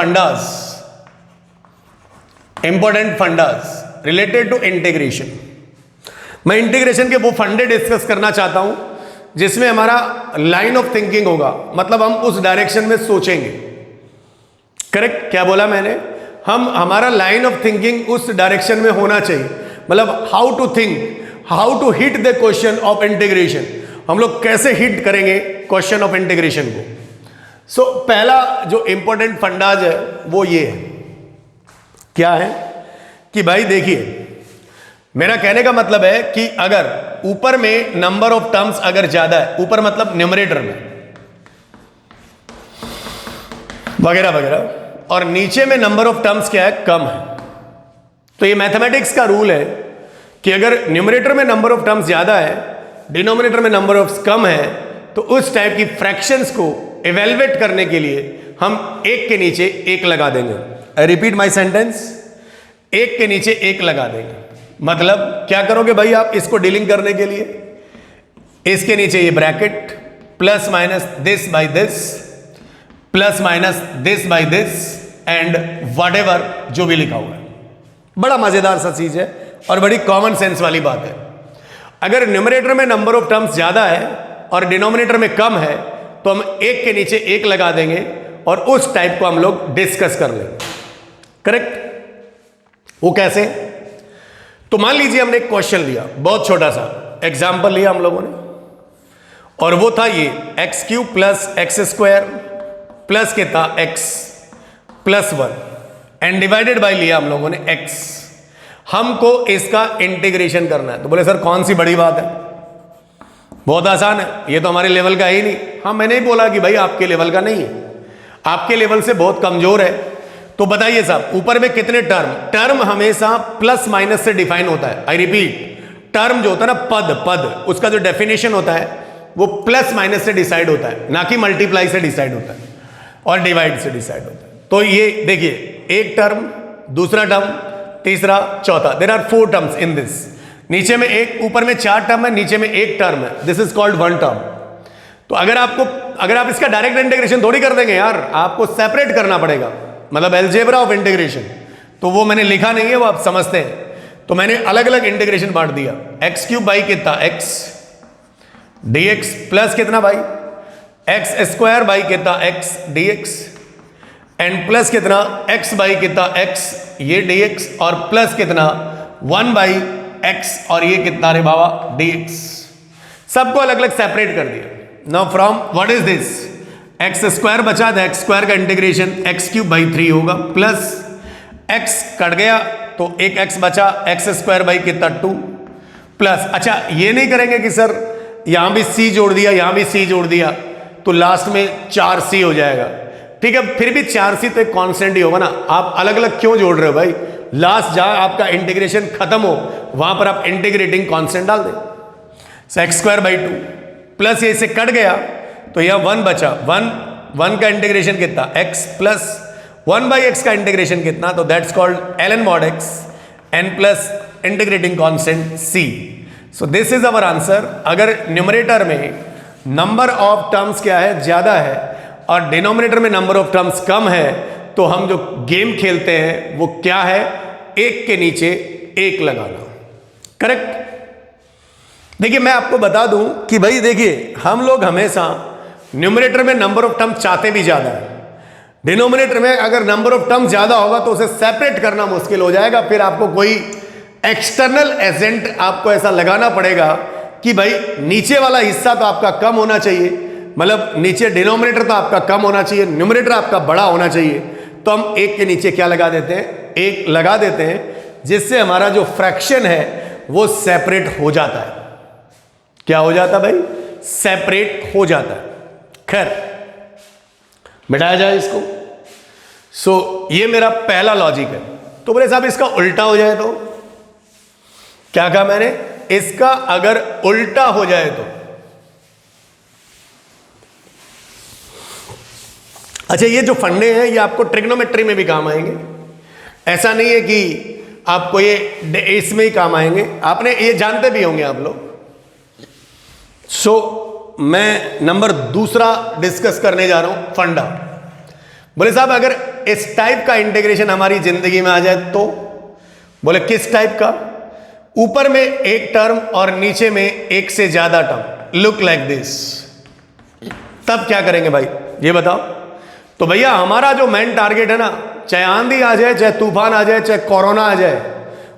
fundas related to integration. मैं इंटीग्रेशन के वो फंडे डिस्कस करना चाहता हूं जिसमें हमारा लाइन ऑफ थिंकिंग होगा, मतलब हम उस डायरेक्शन में सोचेंगे। करेक्ट। क्या बोला मैंने? हमारा लाइन ऑफ थिंकिंग उस डायरेक्शन में होना चाहिए, मतलब how to think, how to hit the question of integration. हम लोग कैसे हिट करेंगे क्वेश्चन ऑफ इंटीग्रेशन को। सो पहला जो इंपॉर्टेंट फंडाज है वो ये है। क्या है कि भाई देखिए, मेरा कहने का मतलब है कि अगर ऊपर में नंबर ऑफ टर्म्स अगर ज्यादा है, ऊपर मतलब न्यूमरेटर में वगैरह वगैरह, और नीचे में नंबर ऑफ टर्म्स क्या है? कम है, तो ये मैथमेटिक्स का रूल है कि अगर न्यूमरेटर में नंबर ऑफ टर्म्स ज्यादा है, डिनोमिनेटर में नंबर ऑफ कम है, तो उस टाइप की फ्रैक्शंस को इवेलुएट करने के लिए हम एक के नीचे एक लगा देंगे। आई रिपीट माई सेंटेंस, एक के नीचे एक लगा देंगे। मतलब क्या करोगे भाई आप इसको डीलिंग करने के लिए? इसके नीचे ये bracket plus minus this by this plus minus this by this and whatever जो भी लिखा हुआ है। बड़ा मजेदार सा चीज है और बड़ी कॉमन सेंस वाली बात है। अगर न्यूमरेटर में नंबर ऑफ टर्म्स ज्यादा है और डिनोमिनेटर में कम है तो हम एक के नीचे एक लगा देंगे और उस टाइप को हम लोग डिस्कस कर लेंगे। करेक्ट। वो कैसे? तो मान लीजिए हमने एक क्वेश्चन लिया, बहुत छोटा सा एग्जाम्पल लिया हम लोगों ने, और वो था ये x³ plus x square plus कितना x plus 1 and divided by लिया हम लोगों ने x। हमको इसका इंटीग्रेशन करना है। तो बोले सर कौन सी बड़ी बात है, बहुत आसान है, ये तो हमारे लेवल का ही नहीं। हाँ मैंने ही बोला कि भाई आपके लेवल का नहीं है, आपके लेवल से बहुत कमजोर है। तो बताइए साहब, ऊपर में कितने टर्म? टर्म हमेशा प्लस माइनस से डिफाइन होता है। आई रिपीट, टर्म जो होता है ना, पद उसका जो डेफिनेशन होता है वो प्लस माइनस से डिसाइड होता है, ना कि मल्टीप्लाई से डिसाइड होता है और डिवाइड से डिसाइड होता है। तो ये देखिए, एक टर्म, दूसरा टर्म, तीसरा, चौथा, there are 4 terms in this. नीचे में एक, ऊपर में 4 टर्म है, नीचे में एक टर्म है, दिस इज कॉल्ड 1 टर्म। तो अगर आप इसका डायरेक्ट इंटीग्रेशन थोड़ी कर देंगे यार, आपको सेपरेट करना पड़ेगा, मतलब अलजेब्रा ऑफ इंटीग्रेशन। तो वो मैंने लिखा नहीं है, वो आप समझते हैं। तो मैंने अलग अलग इंटीग्रेशन बांट दिया। एक्स क्यूब बाई कितना, एक्स dx प्लस कितना भाई, एक्स स्क्वायर बाई कितना, एक्स dx, एंड प्लस कितना, एक्स बाई कितना, एक्स ये dx, और प्लस कितना 1 बाई एक्स, और ये कितना रे बाबा dx। सबको अलग अलग सेपरेट कर दिया। Now from what is this, x square बचा था, एक्स स्क्वायर का इंटीग्रेशन एक्स क्यूब बाई 3 होगा, प्लस एक्स कट गया तो एक एक्स बचा, एक्स स्क्वायर बाई कितना 2, प्लस, अच्छा ये नहीं करेंगे कि सर यहां भी c जोड़ दिया, यहां भी c जोड़ दिया, तो लास्ट में 4c हो जाएगा। ठीक है, फिर भी 4c तो एक कांस्टेंट ही होगा ना। आप अलग अलग क्यों जोड़ रहे हो भाई? लास्ट जहां आपका इंटीग्रेशन खत्म हो वहां पर आप इंटीग्रेटिंग कांस्टेंट डाल दें। एक्स स्क्वायर बाई 2 प्लस ये से कट गया तो यह 1 बचा, 1 का इंटीग्रेशन कितना, x प्लस 1 बाई एक्स का इंटीग्रेशन कितना, तो that's called ln mod x, n plus integrating constant c। So this is our answer. अगर न्यूमरेटर में नंबर ऑफ टर्म्स क्या है, ज्यादा है, और डिनोमिनेटर में नंबर ऑफ टर्म्स कम है, तो हम जो गेम खेलते हैं वो क्या है, एक के नीचे एक लगाना। करेक्ट। देखिए मैं आपको बता दूं कि भाई देखिए, हम लोग हमेशा न्यूमरेटर में नंबर ऑफ टर्म चाहते भी ज्यादा है, डिनोमिनेटर में अगर नंबर ऑफ टर्म ज्यादा होगा तो उसे सेपरेट करना मुश्किल हो जाएगा। फिर आपको कोई एक्सटर्नल एजेंट आपको ऐसा लगाना पड़ेगा कि भाई नीचे वाला हिस्सा तो आपका कम होना चाहिए, मतलब नीचे डिनोमिनेटर तो आपका कम होना चाहिए, न्यूमरेटर आपका बड़ा होना चाहिए। तो हम एक के नीचे क्या लगा देते हैं, एक लगा देते हैं, जिससे हमारा जो फ्रैक्शन है वो सेपरेट हो जाता है। क्या हो जाता है भाई? सेपरेट हो जाता है। खैर मिटाया जाए इसको। सो ये मेरा पहला लॉजिक है। तो बोले साहब इसका उल्टा हो जाए तो क्या कहा मैंने, इसका अगर उल्टा हो जाए तो, अच्छा ये जो फंडे हैं ये आपको ट्रिग्नोमेट्री में भी काम आएंगे। ऐसा नहीं है कि आपको ये इसमें ही काम आएंगे, आपने ये जानते भी होंगे आप लोग। सो मैं नंबर दूसरा डिस्कस करने जा रहा हूं, फंडा। बोले साहब अगर इस टाइप का इंटीग्रेशन हमारी जिंदगी में आ जाए तो, बोले किस टाइप का, ऊपर में एक टर्म और नीचे में एक से ज्यादा टर्म, लुक लाइक दिस, तब क्या करेंगे भाई ये बताओ। तो भैया हमारा जो मेन टारगेट है ना, चाहे आंधी आ जाए, चाहे तूफान आ जाए, चाहे कोरोना आ जाए,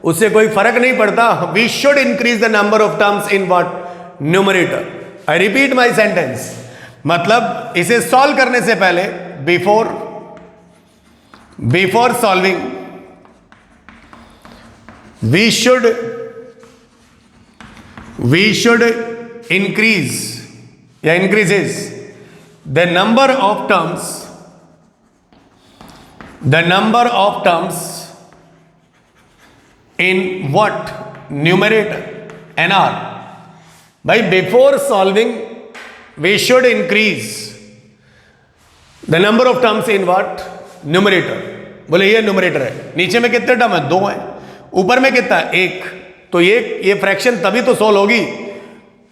उससे कोई फर्क नहीं पड़ता। We should increase the number of terms in what, numerator. I repeat my sentence, मतलब इसे सॉल्व करने से पहले, before solving we should increase या increases the number of terms in what, numerator, nr। भाई before solving we should increase the number of terms in what, numerator. बोले ये numerator है, नीचे में कितने टर्म है, 2 है, ऊपर में कितना है, 1। तो ये फ्रैक्शन तभी तो सॉल्व होगी।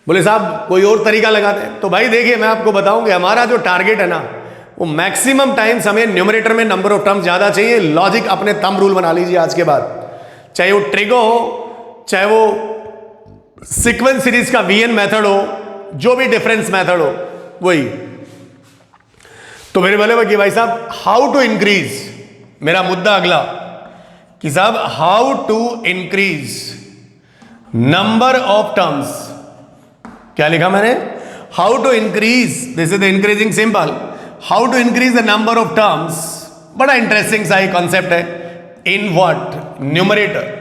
बोले साहब कोई और तरीका लगाते हैं। तो भाई देखिए मैं आपको बताऊं, हमारा जो टारगेट है ना, वो मैक्सिमम टाइम्स हमें न्यूमरेटर में नंबर ऑफ टर्म्स ज्यादा चाहिए। लॉजिक अपने थंब रूल बना लीजिए आज के बाद, चाहे वो ट्रिगो हो, चाहे वो सीक्वेंस सीरीज का वीएन मेथड हो, जो भी डिफरेंस मेथड हो वही। तो मेरे बोले कि भाई साहब हाउ टू इंक्रीज, मेरा मुद्दा अगला कि साहब how to increase number of terms. क्या लिखा मैंने, how to increase, this is the increasing symbol, how to increase the number of terms. बड़ा इंटरेस्टिंग सा ही कॉन्सेप्ट है, इन व्हाट, न्यूमरेटर।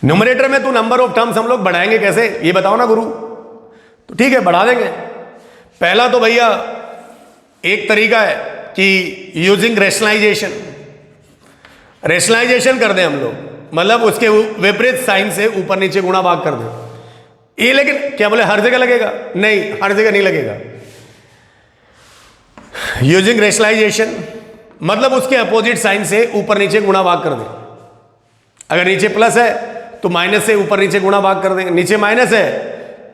न्यूमरेटर में तो नंबर ऑफ टर्म्स हम लोग बढ़ाएंगे कैसे, ये बताओ ना गुरु। तो ठीक है बढ़ा देंगे। पहला तो भैया एक तरीका है कि यूजिंग रेशनलाइजेशन, रेशनलाइजेशन कर दें हम लोग, मतलब उसके विपरीत साइन से ऊपर नीचे गुणा भाग कर दें। ये लेकिन क्या बोले हर जगह लगेगा? नहीं, हर जगह नहीं लगेगा। यूजिंग रेशनलाइजेशन मतलब उसके अपोजिट साइन से ऊपर नीचे गुणा भाग कर दें। अगर नीचे प्लस है तो माइनस से ऊपर नीचे गुणा भाग कर देंगे, नीचे माइनस है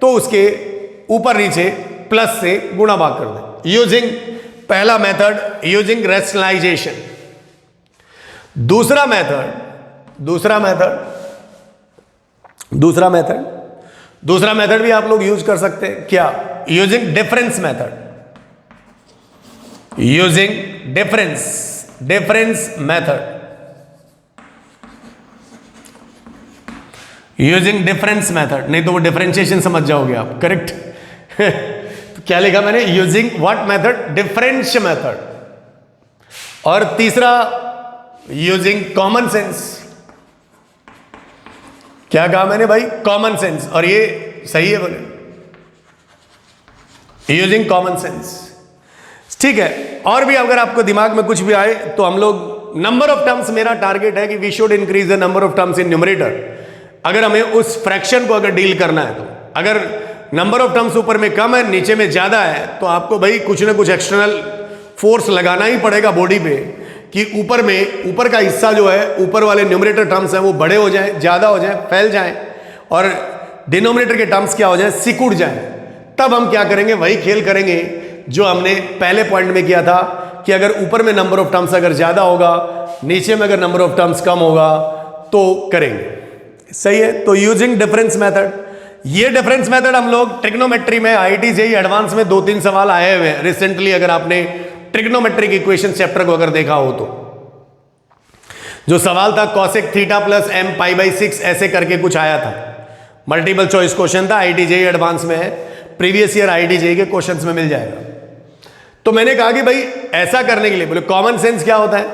तो उसके ऊपर नीचे प्लस से गुणा भाग कर दें। यूजिंग, पहला मेथड यूजिंग रेशनलाइजेशन। दूसरा मेथड भी आप लोग यूज कर सकते हैं। क्या? Using difference method. Using difference method, using difference method, नहीं तो वो डिफरेंशिएशन समझ जाओगे आप। करेक्ट। तो क्या लिखा मैंने? Using what method? Difference method. और तीसरा यूजिंग कॉमन सेंस। क्या कहा मैंने भाई? Common sense. और ये सही है बोले, यूजिंग कॉमन सेंस। ठीक है। और भी अगर आपको दिमाग में कुछ भी आए तो हम लोग नंबर ऑफ टर्म्स, मेरा टारगेट है कि we should increase the number of terms in numerator. अगर हमें उस फ्रैक्शन को अगर डील करना है तो अगर नंबर ऑफ टर्म्स ऊपर में कम है नीचे में ज्यादा है तो आपको भाई कुछ ना कुछ एक्सटर्नल फोर्स लगाना ही पड़ेगा बॉडी पे कि ऊपर का हिस्सा जो है, ऊपर वाले न्यूमरेटर टर्म्स हैं वो बड़े हो जाएं, ज्यादा हो जाएं, फैल जाएं, और डिनोमिनेटर के टर्म्स क्या हो जाएं? सिकुड़ जाएं। तब हम क्या करेंगे? वही खेल करेंगे जो हमने पहले पॉइंट में किया था कि अगर ऊपर में नंबर ऑफ टर्म्स अगर ज्यादा होगा, नीचे में अगर नंबर ऑफ टर्म्स कम होगा तो करेंगे। सही है। तो यूजिंग डिफरेंस मेथड, ये डिफरेंस मेथड हम लोग ट्रिग्नोमेट्री में, IIT JEE एडवांस में 2-3 सवाल आए हुए हैं रिसेंटली। अगर आपने ट्रिग्नोमेट्रिक इक्वेशन चैप्टर को अगर देखा हो तो जो सवाल था cosec थीटा प्लस m π/6 ऐसे करके कुछ आया था, मल्टीपल चॉइस क्वेश्चन था, IIT JEE एडवांस में है, प्रीवियस ईयर IIT JEE के क्वेश्चंस में मिल जाएगा। तो मैंने कहा कि भाई ऐसा करने के लिए बोले कॉमन सेंस क्या होता है,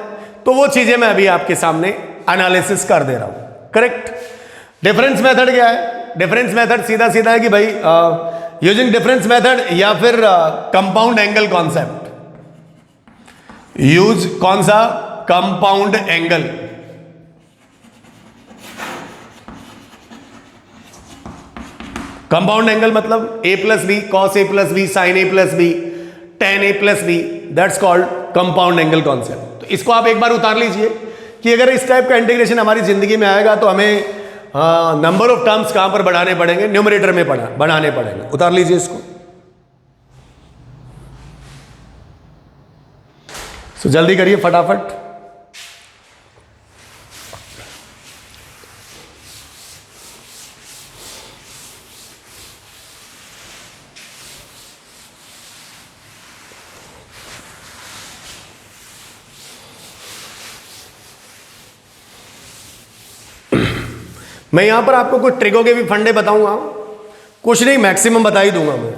तो वो चीजें मैं अभी आपके सामने एनालिसिस कर दे रहा हूं। करेक्ट। डिफरेंस मेथड क्या है? डिफरेंस मेथड सीधा सीधा है कि भाई यूजिंग डिफरेंस मेथड या फिर कंपाउंड एंगल कॉन्सेप्ट। यूज कौन सा? Compound angle. कंपाउंड एंगल मतलब a plus b, cos a plus b, sine a plus b, tan a plus b, that's called compound angle concept. तो इसको आप एक बार उतार लीजिए कि अगर इस टाइप का इंटीग्रेशन हमारी जिंदगी में आएगा तो हमें नंबर ऑफ टर्म्स कहां पर बढ़ाने पड़ेंगे? न्यूमरेटर में बढ़ाने पड़ेंगे। उतार लीजिए इसको। तो जल्दी करिए फटाफट। मैं यहां पर आपको कुछ ट्रिकों के भी फंडे बताऊंगा, कुछ नहीं मैक्सिमम बता ही दूंगा मैं।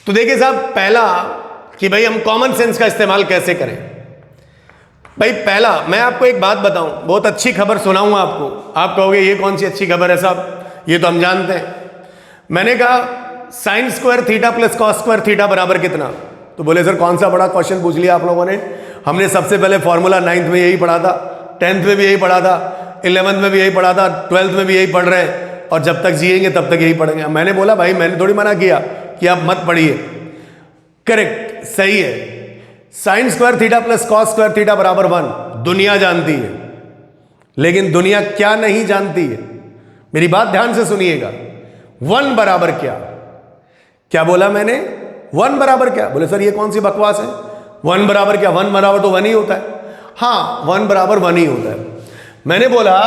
तो देखिए साहब, पहला कि भाई हम कॉमन सेंस का इस्तेमाल कैसे करें। भाई पहला मैं आपको एक बात बताऊं, बहुत अच्छी खबर सुनाऊंगा आपको। आप कहोगे ये कौन सी अच्छी खबर है साहब, ये तो हम जानते हैं। मैंने कहा sign square theta plus cos square theta बराबर कितना? तो बोले सर कौन सा बड़ा क्वेश्चन पूछ लिया आप लोगों ने। हमने सबसे पहले फॉर्मूला 9th में यही पढ़ा था, 10th में भी यही पढ़ा था, 11th में भी यही पढ़ा था, 12th में भी यही पढ़ रहे हैं, और जब तक जिएंगे तब तक यही पढ़ेंगे। मैंने बोला भाई मैंने थोड़ी मना किया कि आप मत पढ़िए। करेक्ट, सही है। Sign square theta plus cos square theta बराबर 1 दुनिया जानती है, लेकिन दुनिया क्या नहीं जानती है? मेरी बात ध्यान से सुनिएगा। 1 बराबर क्या? क्या बोला मैंने? 1 बराबर क्या? बोले सर ये कौन सी बकवास है, 1 बराबर क्या? 1 बराबर तो 1 ही होता है। हाँ 1 बराबर 1 ही होता है। मैंने बोला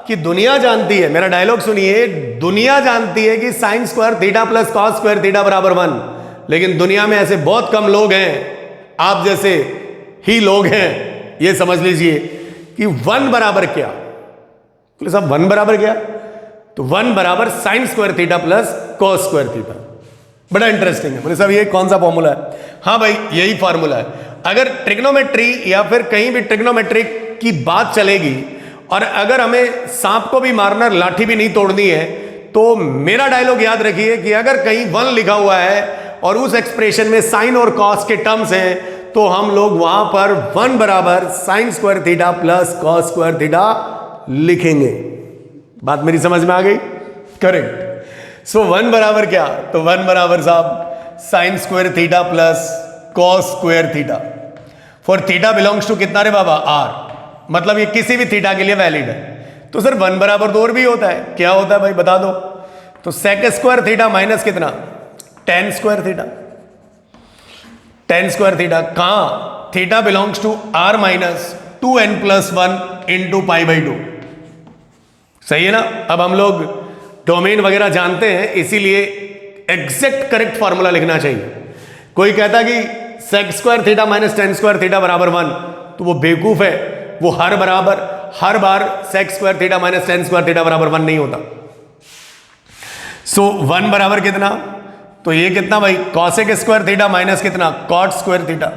कि दुनिया जानती है, मेरा डायलॉग सुनिए, दुनिया जानती है कि sign square theta plus cos square theta बराबर 1, लेकिन दुनिया में ऐसे बहुत कम लोग हैं, आप जैसे ही लोग हैं, ये समझ लीजिए कि 1 बराबर क्या? बोले साहब 1 बराबर क्या? तो 1 बराबर sine square theta plus cos square theta. बड़ा इंटरेस्टिंग है। बोले साहब ये कौन सा फॉर्मूला है? हाँ भाई यही फॉर्मूला है। अगर ट्रिग्नोमेट्री या फिर कहीं भी ट्रिग्नोमेट्रिक की बात चलेगी और अगर हमें सांप को भी मारना, लाठी भी नहीं तोड़नी है, तो मेरा डायलॉग याद रखिए कि अगर कहीं 1 लिखा हुआ है और उस एक्सप्रेशन में साइन और कॉस के टर्म्स हैं, तो हम लोग वहां पर 1 बराबर sine square theta plus cos square theta लिखेंगे। बात मेरी समझ में आ गई? करेक्ट। सो 1 बराबर क्या? तो 1 बराबर साहब sine square theta plus cos square theta for theta belongs to कितना रे बाबा? आर। मतलब ये किसी भी थीटा के लिए वैलिड है। तो सर 1 बराबर तो और भी होता है, क्या होता है भाई बता दो? तो सेक स्क्वायर थीटा माइनस कितना? Tan square theta. Tan square theta कहां? Theta belongs to R minus 2n+1 into pi by 2। सही है ना? अब हम लोग डोमेन वगैरह जानते हैं, इसीलिए एग्जैक्ट करेक्ट फॉर्मूला लिखना चाहिए। कोई कहता कि sec square theta minus tan square theta बराबर 1, तो वो बेवकूफ है। वो हर बार sec square theta minus tan square theta बराबर 1 नहीं होता। सो 1 बराबर कितना? तो ये कितना भाई? कॉसेक स्क्वायर थीटा माइनस कितना? कॉट स्क्वायर थीटा,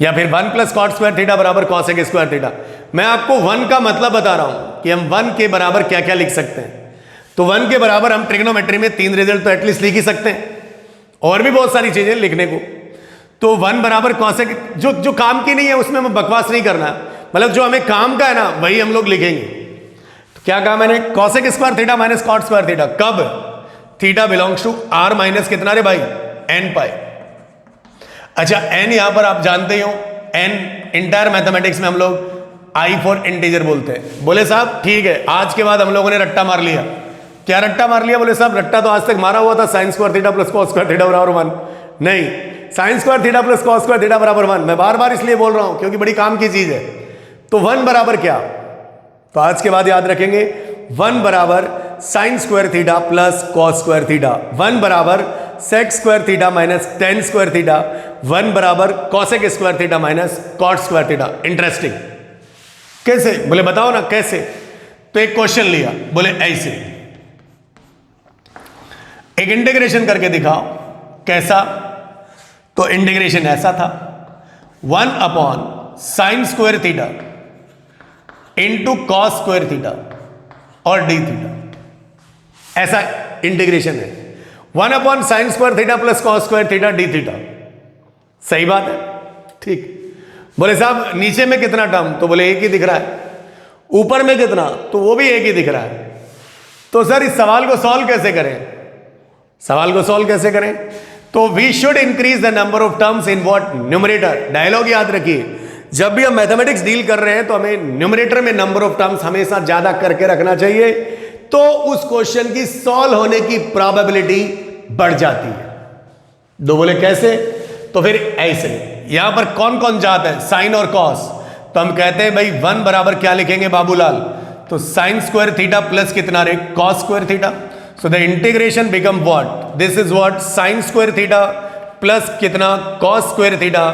या फिर 1 प्लस कॉट स्क्वायर थीटा बराबर कॉसेक स्क्वायर थीटा। मैं आपको 1 का मतलब बता रहा हूं कि हम 1 के बराबर क्या क्या लिख सकते हैं। तो 1 के बराबर हम ट्रिग्नोमेट्री में 3 रिजल्ट तो एटलीस्ट लिख ही सकते हैं, और भी बहुत सारी चीजें लिखने को। तो 1 बराबर कॉसेक, जो काम की नहीं है उसमें हमें बकवास नहीं करना, मतलब जो हमें काम का है ना वही हम लोग लिखेंगे। तो क्या कहा मैंने? Cosec square theta minus cot square theta. कब? Theta belongs to R minus कितना रे भाई? n पाई। अच्छा n यहां पर आप जानते ही हो, n इंटायर मैथमेटिक्स में हम लोग i फॉर इंटीजर बोलते हैं। बोले साहब ठीक है, आज के बाद हम लोगों ने रट्टा मार लिया। क्या रट्टा मार लिया? बोले साहब रट्टा तो आज तक मारा हुआ था, sign square theta plus cos square theta बराबर 1। नहीं, sign square theta plus cos square theta बराबर 1 मैं बार बार इसलिए बोल रहा हूं क्योंकि बड़ी काम की चीज है। तो 1 बराबर क्या? तो आज के बाद याद रखेंगे 1 बराबर sine square theta plus cos square theta, 1 बराबर sec square theta minus tan square theta, 1 बराबर cosec square theta minus cot square theta. Interesting. कैसे? बोले बताओ ना कैसे? तो एक क्वेश्चन लिया, बोले ऐसे एक इंटीग्रेशन करके दिखाओ। कैसा? तो इंटीग्रेशन ऐसा था, 1 upon sine square theta into cos square theta और डी थीटा। ऐसा इंटीग्रेशन है, 1 upon sine square theta plus cos square theta d theta. सही बात है, ठीक। बोले साहब नीचे में कितना टर्म? तो बोले एक ही दिख रहा है। ऊपर में कितना? तो वो भी एक ही दिख रहा है। तो सर इस सवाल को सॉल्व कैसे करें? सवाल को सॉल्व कैसे करें? तो we should increase the number of terms in what? Numerator. Dialogue याद रखिए, जब भी हम मैथमेटिक्स डील कर रहे हैं तो हमें न्यूमरेटर में नंबर ऑफ टर्म्स हमेशा ज्यादा करके रखना चाहिए, तो उस क्वेश्चन की सॉल्व होने की प्रोबेबिलिटी बढ़ जाती है। दो बोले कैसे? तो फिर ऐसे। यहां पर कौन कौन जाता है? साइन और कॉस। तो हम कहते हैं भाई 1 बराबर क्या लिखेंगे बाबूलाल? तो साइन स्क्वायर थीटा प्लस कितना रे? Cos square theta. So the integration become what? This is what? Sign square theta plus कितना? कॉस स्क्वायर थीटा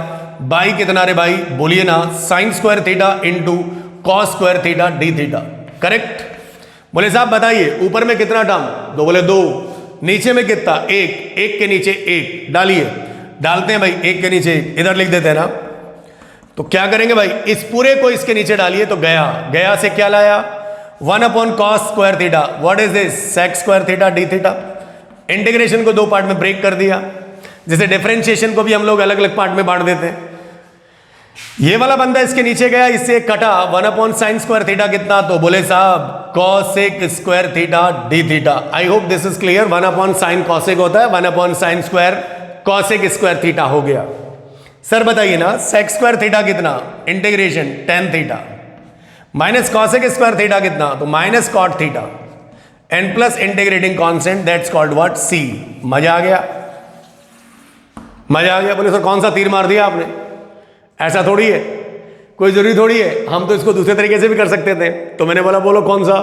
बाई कितना रे भाई? बोलिए ना, sign square theta into cos square theta d theta. Correct? बोले साहब बताइए ऊपर में कितना टर्म? दो बोले 2। नीचे में कितना? 1। 1 के नीचे 1 डालिए। डालते हैं भाई 1 के नीचे 1, इधर लिख देते हैं ना। तो क्या करेंगे भाई? इस पूरे को इसके नीचे डालिए। तो गया से क्या लाया? 1 upon cos square theta. What is this? Sec square theta d theta. Integration को 2 पार्ट में ब्रेक कर दिया, जैसे डिफरेंशिएशन को भी हम लोग अलग अलग पार्ट में बांट देते हैं। ये वाला बंदा इसके नीचे गया, इससे कटा 1 अपॉन साइन स्क्वायर थीटा कितना? तो बोले साहब cosec square theta d theta. I hope this is clear. 1 upon sine cosec होता है, 1 upon sine square cosec square theta हो गया। सर बताइए ना, सेक स्क्वायर थीटा कितना? Integration tan theta minus cosec square theta कितना? तो minus cot theta and plus integrating constant that's called what? C. मजा आ गया? मजा आ गया? बोले सर कौन सा तीर मार दिया आपने? ऐसा थोड़ी है, कोई जरूरी थोड़ी है, हम तो इसको दूसरे तरीके से भी कर सकते थे। तो मैंने बोला बोलो कौन सा?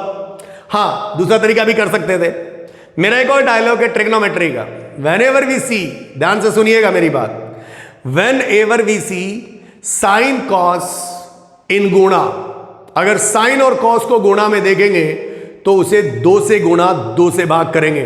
हाँ, दूसरा तरीका भी कर सकते थे। मेरा एक और डायलॉग है ट्रिग्नोमेट्री का, वेन एवर वी सी, ध्यान से सुनिएगा मेरी बात, whenever we see sine cos in गुणा, अगर साइन और कॉस को गुणा में देखेंगे तो उसे 2 से गुणा 2 से भाग करेंगे।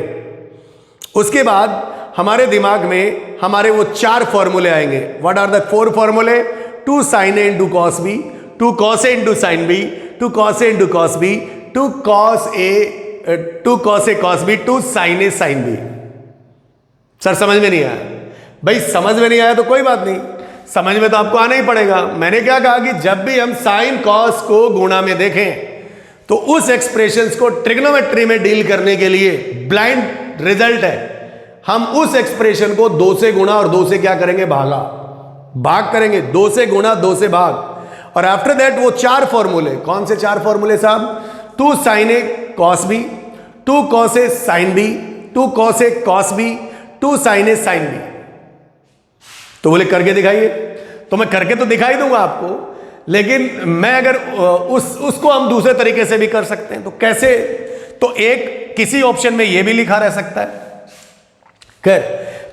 उसके बाद हमारे दिमाग में हमारे वो 4 फॉर्मूले आएंगे। व्हाट आर द 4 फॉर्मूले? 2 sin a into cos b, 2 cos a into sin b, 2 cos a into cos b, 2 cos a cos b, 2 sin a sin b। Sir समझ में नहीं आया। भाई समझ में नहीं आया तो कोई बात नहीं, समझ में तो आपको आना ही पड़ेगा। मैंने क्या कहा कि जब भी हम साइन कॉस को गुणा में देखें तो उस एक्सप्रेशंस को ट्रिग्नोमेट्री में डील करने के लिए ब्लाइंड रिजल्ट है, हम उस एक्सप्रेशन को 2 से गुणा और 2 से क्या करेंगे, भाग करेंगे। 2 से गुणा 2 से भाग, और आफ्टर दैट वो 4 फॉर्मूले, कौन से 4 फॉर्मूले साहब, 2 sin A cos B, 2 cos A sin B, 2 cos A cos B, 2 sin A sin B। तो बोले करके दिखाइए, तो मैं करके तो दिखाई दूंगा आपको, लेकिन मैं अगर उसको हम दूसरे तरीके से भी कर सकते हैं। तो कैसे, तो एक किसी ऑप्शन में ये भी लिखा रह सकता है। खैर,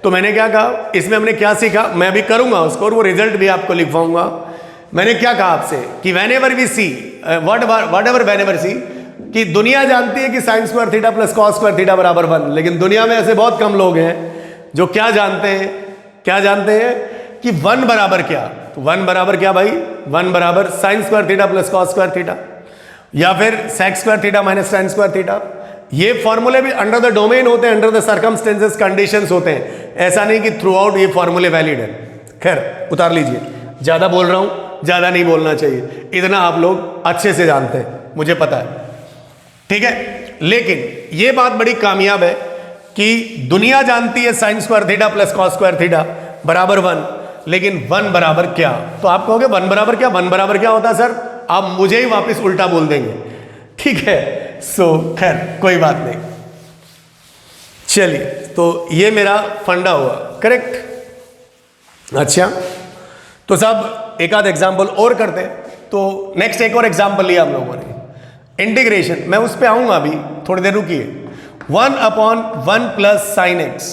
तो मैंने क्या कहा, इसमें हमने क्या सीखा, मैं अभी करूंगा उसको और वो रिजल्ट भी आपको लिखवाऊंगा। मैंने क्या कहा आपसे कि whenever we see whatever whenever see, कि दुनिया जानती है कि sin square theta plus cos square theta बराबर 1, लेकिन दुनिया में ऐसे बहुत कम लोग हैं जो क्या जानते हैं कि 1 बराबर क्या। तो 1 बराबर क्या भाई, 1 बराबर sin square theta plus cos square theta, या फिर sec square theta minus tan square theta. ये फॉर्मूले भी अंडर द डोमेन होते हैं, अंडर द सर्कमस्टेंसेस कंडीशंस होते हैं, ऐसा नहीं कि थ्रू आउट ये फॉर्मूले वैलिड है। खैर उतार लीजिए, ज्यादा बोल रहा हूं, ज्यादा नहीं बोलना चाहिए, इतना आप लोग अच्छे से जानते हैं, मुझे पता है, ठीक है। लेकिन ये बात बड़ी कामयाब है कि दुनिया जानती है sin square theta plus cos square theta बराबर 1, लेकिन 1 बराबर क्या। तो आप कहोगे 1 बराबर क्या, 1 बराबर क्या होता है सर, आप मुझे ही वापस उल्टा बोल देंगे, ठीक है। सो खैर कोई बात नहीं, चलिए, तो ये मेरा फंडा हुआ, करेक्ट। अच्छा, तो साहब एक आध एग्जाम्पल और करते हैं। तो नेक्स्ट एक और एग्जाम्पल लिया हम लोगों ने, इंटीग्रेशन, मैं उस पर आऊंगा अभी, थोड़ी देर रुकिए। 1/1 प्लस साइन एक्स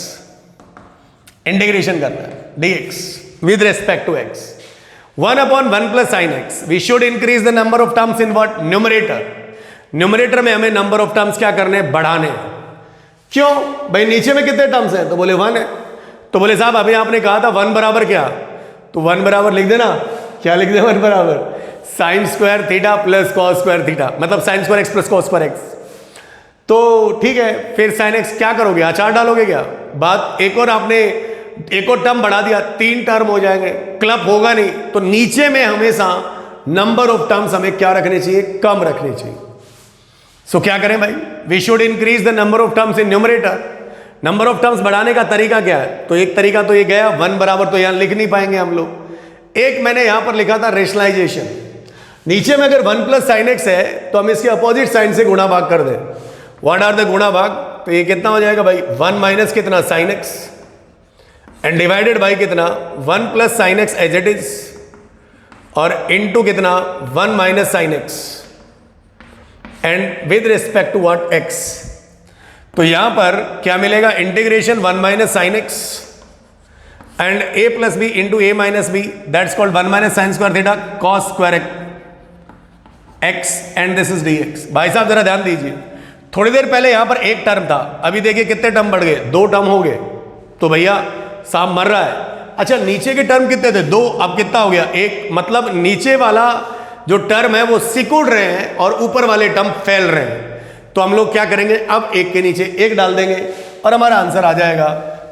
इंटीग्रेशन करना है, dx with respect to x। 1/1 plus sine x, we should increase the number of terms in what, numerator. Numerator में हमें नंबर ऑफ टर्म्स क्या करने, बढ़ाने। क्यों भाई, नीचे में कितने टर्म्स हैं, तो बोले 1 है। तो बोले साहब अभी आपने कहा था 1 बराबर क्या, तो 1 बराबर लिख देना, क्या लिख दे, 1 बराबर sine square theta plus cos square theta, मतलब sine square x plus cos square x. तो ठीक है, फिर साइन एक्स क्या करोगे, अचार डालोगे क्या, बात एक और आपने एक और टर्म बढ़ा दिया, 3 टर्म हो जाएंगे, क्लब होगा नहीं। तो नीचे में हमेशा नंबर ऑफ टर्म्स हमें क्या रखने चाहिए, कम रखने चाहिए। सो क्या करें भाई, we should increase the number of terms in numerator. Number of terms बढ़ाने का तरीका क्या है, तो एक तरीका तो ये गया, 1 बराबर तो यहां लिख नहीं पाएंगे हम लोग। एक मैंने यहां पर लिखा था रेशनलाइजेशन, नीचे में अगर 1 प्लस साइन एक्स है तो हम इसके अपोजिट साइन से गुणा भाग कर दें। व्हाट आर द गुणा भाग, तो ये कितना हो जाएगा भाई, 1 माइनस कितना sine x and divided by कितना 1 plus sine x as it is, और इनटू कितना 1 minus sine x and with respect to what x. तो यहां पर क्या मिलेगा, integration 1 minus sine x and a plus b into a minus b, that's called 1 minus sine square theta cos square x and this is dx। भाई साहब जरा ध्यान दीजिए, थोड़ी देर पहले यहां पर एक टर्म था, अभी देखिए कितने टर्म बढ़ गए, 2 टर्म हो गए। तो भैया साहब मर रहा है। अच्छा नीचे के टर्म कितने थे, 2, अब कितना हो गया, 1, मतलब नीचे वाला जो टर्म है वो सिकुड़ रहे हैं और ऊपर वाले टर्म फैल रहे हैं। तो हम लोग क्या करेंगे, अब एक के नीचे एक डाल देंगे और हमारा आंसर आ जाएगा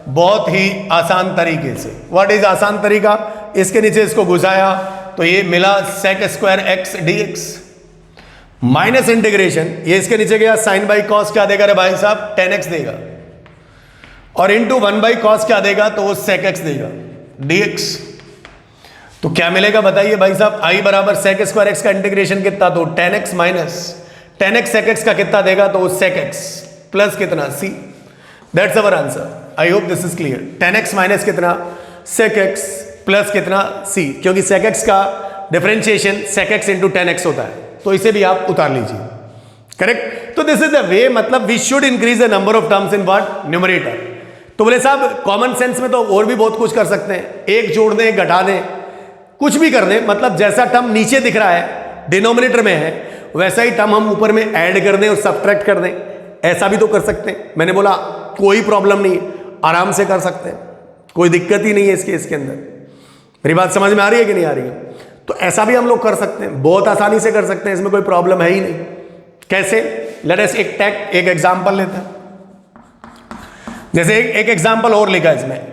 बहुत ही आसान तरीके से। व्हाट इज आसान तरीका, इसके नीचे इसको घुसाया तो ये मिला sec square x dx minus integration, ये इसके नीचे गया साइन बाई कॉस क्या देगा रे भाई साहब, 10x देगा, और इंटू 1 बाई कॉस क्या देगा, तो वो sec x देगा dx। तो क्या मिलेगा बताइए भाई साहब, i बराबर sec स्क्वायर एक्स का इंटीग्रेशन कितना, तो 10x minus 10x sec x का कितना देगा, तो वो sec x प्लस कितना c। That's our answer, I hope this is clear. 10x minus कितना sec x प्लस कितना c, क्योंकि sec x का differentiation sec x into 10x होता है, तो इसे भी आप उतार लीजिए, करेक्ट। तो दिस इज द वे, मतलब we should increase the number of terms in what, numerator. तो बोले साहब कॉमन सेंस में तो और भी बहुत कुछ कर सकते हैं, एक जोड़ दें, घटा दें, कुछ भी कर दें, मतलब जैसा टर्म नीचे दिख रहा है डिनोमिनेटर में है वैसा ही टर्म हम ऊपर में ऐड कर दें और सब्ट्रैक्ट कर दें, ऐसा भी तो कर सकते हैं। मैंने बोला कोई प्रॉब्लम नहीं, आराम से कर सकते हैं, कोई दिक्कत ही नहीं है इसके अंदर। मेरी बात समझ में आ रही है कि नहीं आ रही है, तो ऐसा भी हम लोग कर सकते हैं, बहुत आसानी से कर सकते हैं, इसमें कोई प्रॉब्लम है ही नहीं। कैसे, लेट अस एक एग्जांपल लेते हैं। जैसे एक एग्जाम्पल और लिखा है इसमें,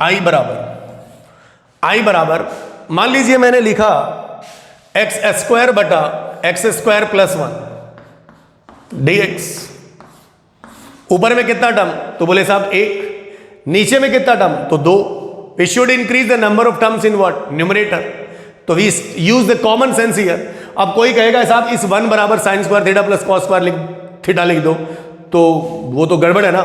आई बराबर मान लीजिए मैंने लिखा एक्स स्क्वायर बटा एक्स स्क्वायर प्लस 1 dx। ऊपर में कितना टर्म, तो बोले साहब 1, नीचे में कितना टर्म, तो 2। We should increase the number of terms in what, numerator. तो we use the common sense here. अब कोई कहेगा साहब इस 1 बराबर sine square theta plus cos square theta लिख दो, तो वो तो गड़बड़ है ना।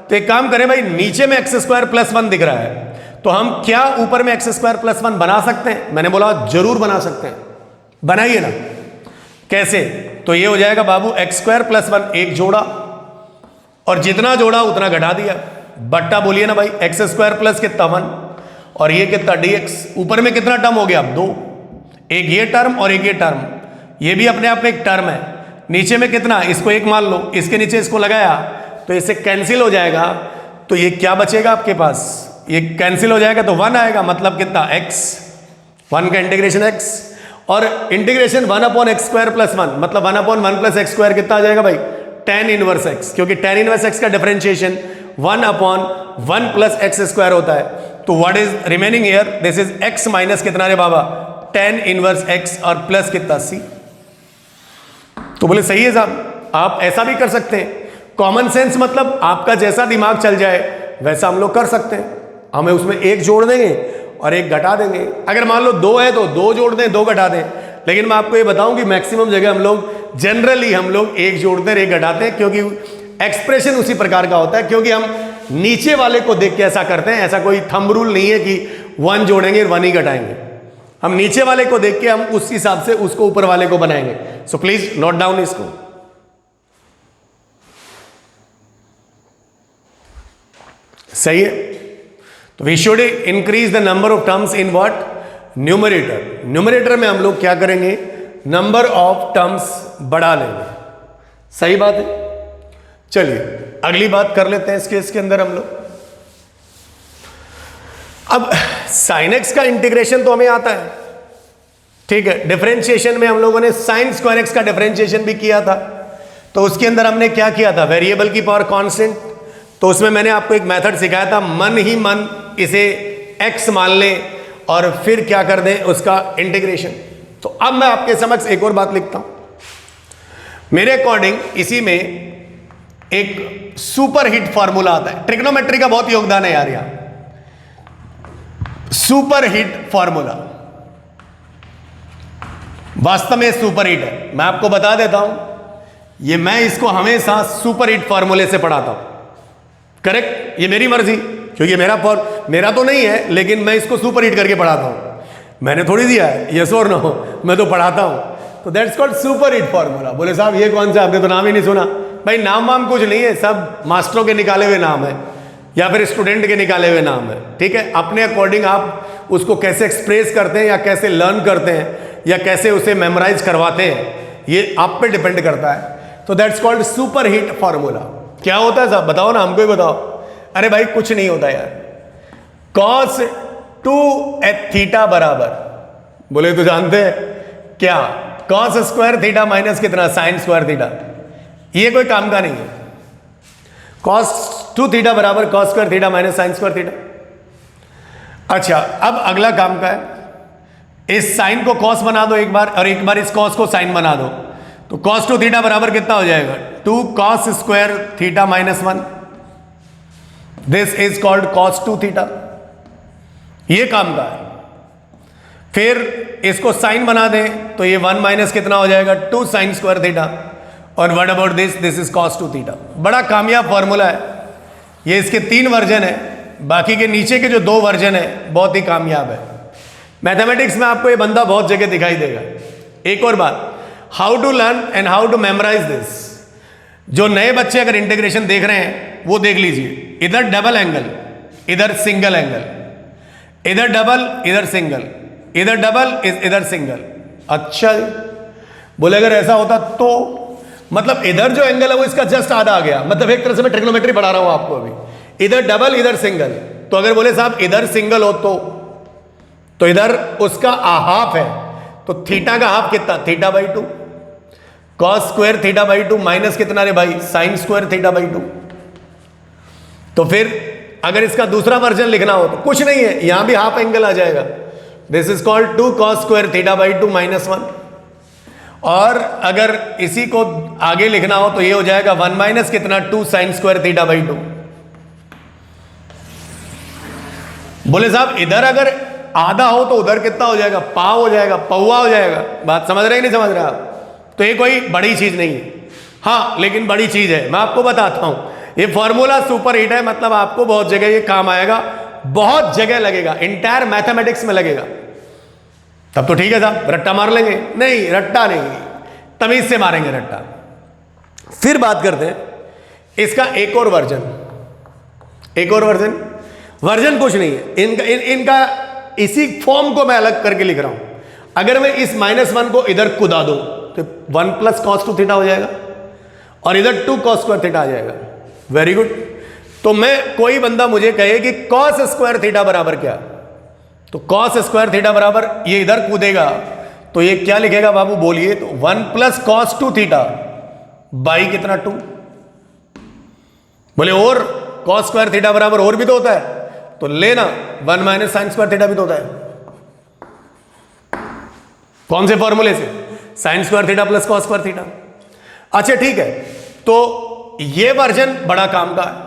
तो एक काम करें भाई, नीचे में एक्स स्क्वायर प्लस 1 दिख रहा है, तो हम क्या ऊपर में एक्स स्क्वायर प्लस 1 बना सकते हैं? मैंने बोला जरूर बना सकते हैं, बनाइए ना। कैसे? तो ये हो जाएगा बाबू एक्स स्क्वायर प्लस 1 एक जोड़ा, और जितना जोड़ा उतना घटा दिया, बट्टा बोलिए ना भाई, एक्स स्क्वायर प्लस कितना 1 और ये कितना dx। ऊपर में कितना टर्म हो गया, अब 2, एक ये टर्म और एक ये टर्म, ये भी अपने आप में एक टर्म है। नीचे में कितना, इसको 1 मान लो, इसके नीचे इसको लगाया तो इससे कैंसिल हो जाएगा, तो ये क्या बचेगा आपके पास, ये कैंसिल हो जाएगा तो 1 आएगा, मतलब कितना x, 1 का इंटीग्रेशन x, और इंटीग्रेशन 1/x स्क्वायर प्लस 1 मतलब 1/1 प्लस एक्स स्क्वायर कितना आ जाएगा भाई, tan इनवर्स x, क्योंकि tan इनवर्स x का डिफरेंशिएशन 1/1 प्लस एक्स स्क्वायर होता है। तो what is remaining here, this is x minus कितना रे बाबा, tan इनवर्स x और प्लस कितना c। तो बोले सही है साहब, आप ऐसा भी कर सकते हैं। कॉमन सेंस मतलब आपका जैसा दिमाग चल जाए वैसा हम लोग कर सकते हैं। हमें उसमें 1 जोड़ देंगे और 1 घटा देंगे। अगर मान लो 2 है तो 2 जोड़ दें, 2 घटा दें। लेकिन मैं आपको ये बताऊं कि मैक्सिमम जगह हम लोग जनरली 1 जोड़ते हैं, 1 घटाते हैं, क्योंकि एक्सप्रेशन उसी प्रकार का होता है। क्योंकि हम नीचे वाले को देख के ऐसा करते हैं, ऐसा कोई थंब रूल नहीं है कि 1 जोड़ेंगे 1 ही घटाएंगे। हम नीचे वाले को देख के हम उस हिसाब से उसको ऊपर वाले को बनाएंगे। सो प्लीज नोट डाउन इसको। सही है। तो we should increase the number of terms in what, numerator. Numerator में हम लोग क्या करेंगे, नंबर ऑफ टर्म्स बढ़ा लेंगे। सही बात है। चलिए अगली बात कर लेते हैं इस केस के अंदर हम लोग। अब साइन एक्स का इंटीग्रेशन तो हमें आता है, ठीक है। डिफरेंशिएशन में हम लोगों ने साइन स्क्वायर एक्स का डिफरेंशिएशन भी किया था। तो उसके अंदर हमने क्या किया था, वेरिएबल की पावर कांस्टेंट। तो उसमें मैंने आपको एक मेथड सिखाया था, मन ही मन इसे x मान लें और फिर क्या कर दें उसका इंटीग्रेशन। तो अब मैं आपके समक्ष एक और बात लिखता हूं। मेरे अकॉर्डिंग इसी में एक सुपर हिट फॉर्मूला आता है। ट्रिग्नोमेट्री का बहुत योगदान है यार यहां। सुपर हिट फॉर्मूला वास्तव में सुपर हिट है। मैं आपको बता देता हूं, ये मैं इसको हमेशा सुपर हिट फॉर्मूले से पढ़ाता हूं। करेक्ट, ये मेरी मर्जी, क्योंकि मेरा तो नहीं है, लेकिन मैं इसको सुपर हिट करके पढ़ाता हूं। मैंने थोड़ी दिया है यस और नो, मैं तो पढ़ाता हूं। तो that's called super hit formula. बोले साहब ये कौन सा, आपने तो नाम ही नहीं सुना। भाई नाम वाम कुछ नहीं है, सब मास्टरों के निकाले हुए नाम है या फिर स्टूडेंट के निकाले हुए नाम है, ठीक है। अपने अकॉर्डिंग आप उसको कैसे एक्सप्रेस करते हैं या कैसे लर्न करते हैं या कैसे उसे मेमोराइज करवाते हैं, ये आप पे डिपेंड करता है। तो that's called super hit formula. क्या होता है साहब, बताओ ना, हमको ही बताओ। अरे भाई कुछ नहीं होता यार। cos 2 θ बराबर, बोले तो जानते हैं क्या, cos स्क्वायर थीटा माइनस कितना, साइन स्क्वायर थीटा। ये कोई काम का नहीं है। cos 2 θ बराबर cos square theta minus sine square theta. अच्छा, अब अगला काम का है, इस साइन को cos बना दो एक बार, और एक बार इस cos को साइन बना दो। तो cos 2 θ बराबर कितना हो जाएगा, 2 cos square theta minus 1। This is called cos 2 θ। ये काम का है। फिर इसको साइन बना दें तो ये 1 माइनस कितना हो जाएगा, 2 साइन स्क्वायर थीटा। और what about this, this is cos 2 θ। बड़ा कामयाब फॉर्मूला है ये। इसके 3 वर्जन है, बाकी के नीचे के जो 2 वर्जन है बहुत ही कामयाब है। मैथमेटिक्स में आपको ये बंदा बहुत जगह दिखाई देगा। एक और बात, how to learn and how to memorise this. जो नए बच्चे अगर इंटीग्रेशन देख रहे हैं वो देख लीजिए। इधर डबल एंगल, इधर सिंगल एंगल, इधर डबल, इधर सिंगल, इधर डबल, इधर सिंगल। अच्छा बोले अगर ऐसा होता तो, मतलब इधर जो एंगल है वो इसका जस्ट आधा आ गया। मतलब एक तरह से मैं ट्रिग्नोमेट्री पढ़ा रहा हूं आपको अभी। इधर डबल, इधर सिंगल। तो अगर बोले साहब इधर सिंगल हो तो इधर उसका हाफ है, तो थीटा का हाफ कितना, θ/2। cos स्क्वायर θ/2 माइनस कितना रे भाई, साइन स्क्वायर θ/2। तो फिर अगर इसका दूसरा वर्जन लिखना हो तो कुछ नहीं है, यहां भी हाफ एंगल आ जाएगा। This is called 2 cos square theta by 2 -1। और अगर इसी को आगे लिखना हो तो ये हो जाएगा 1 माइनस कितना 2 साइन स्क्वायर थीटा बाई 2। बोले साहब इधर अगर आधा हो तो उधर कितना हो जाएगा, पाव हो जाएगा, पौवा हो जाएगा। बात समझ रहे हैं नहीं समझ रहे आप? तो ये कोई बड़ी चीज नहीं है, हाँ लेकिन बड़ी चीज है, मैं आपको बताता हूं। ये फॉर्मूला सुपर हिट है, मतलब आपको बहुत जगह ये काम आएगा, बहुत जगह लगेगा, इंटायर मैथमेटिक्स में लगेगा। तब तो ठीक है साहब, रट्टा मार लेंगे। नहीं, रट्टा नहीं, तमीज से मारेंगे रट्टा। फिर बात करते हैं इसका एक और वर्जन। एक और वर्जन कुछ नहीं है, इनका इसी फॉर्म को मैं अलग करके लिख रहा हूं। अगर मैं इस -1 को इधर कुदा दूं तो 1 + cos 2 थीटा हो जाएगा और इधर 2 cos स्क्वायर थीटा आ जाएगा। Very good. तो मैं, कोई बंदा मुझे कहे कि cos स्क्वायर थीटा बराबर क्या, तो cos स्क्वायर थीटा बराबर, ये इधर कूदेगा तो ये क्या लिखेगा बाबू बोलिए, तो 1 + cos 2 थीटा बाई कितना 2। बोले और cos स्क्वायर थीटा बराबर और भी तो होता है, तो लेना 1 माइनस साइन स्क्वायर थीटा भी तो होता है। कौन से फॉर्मूले से? Sign square theta plus cos square theta. अच्छा ठीक है, तो ये वर्जन बड़ा काम का है।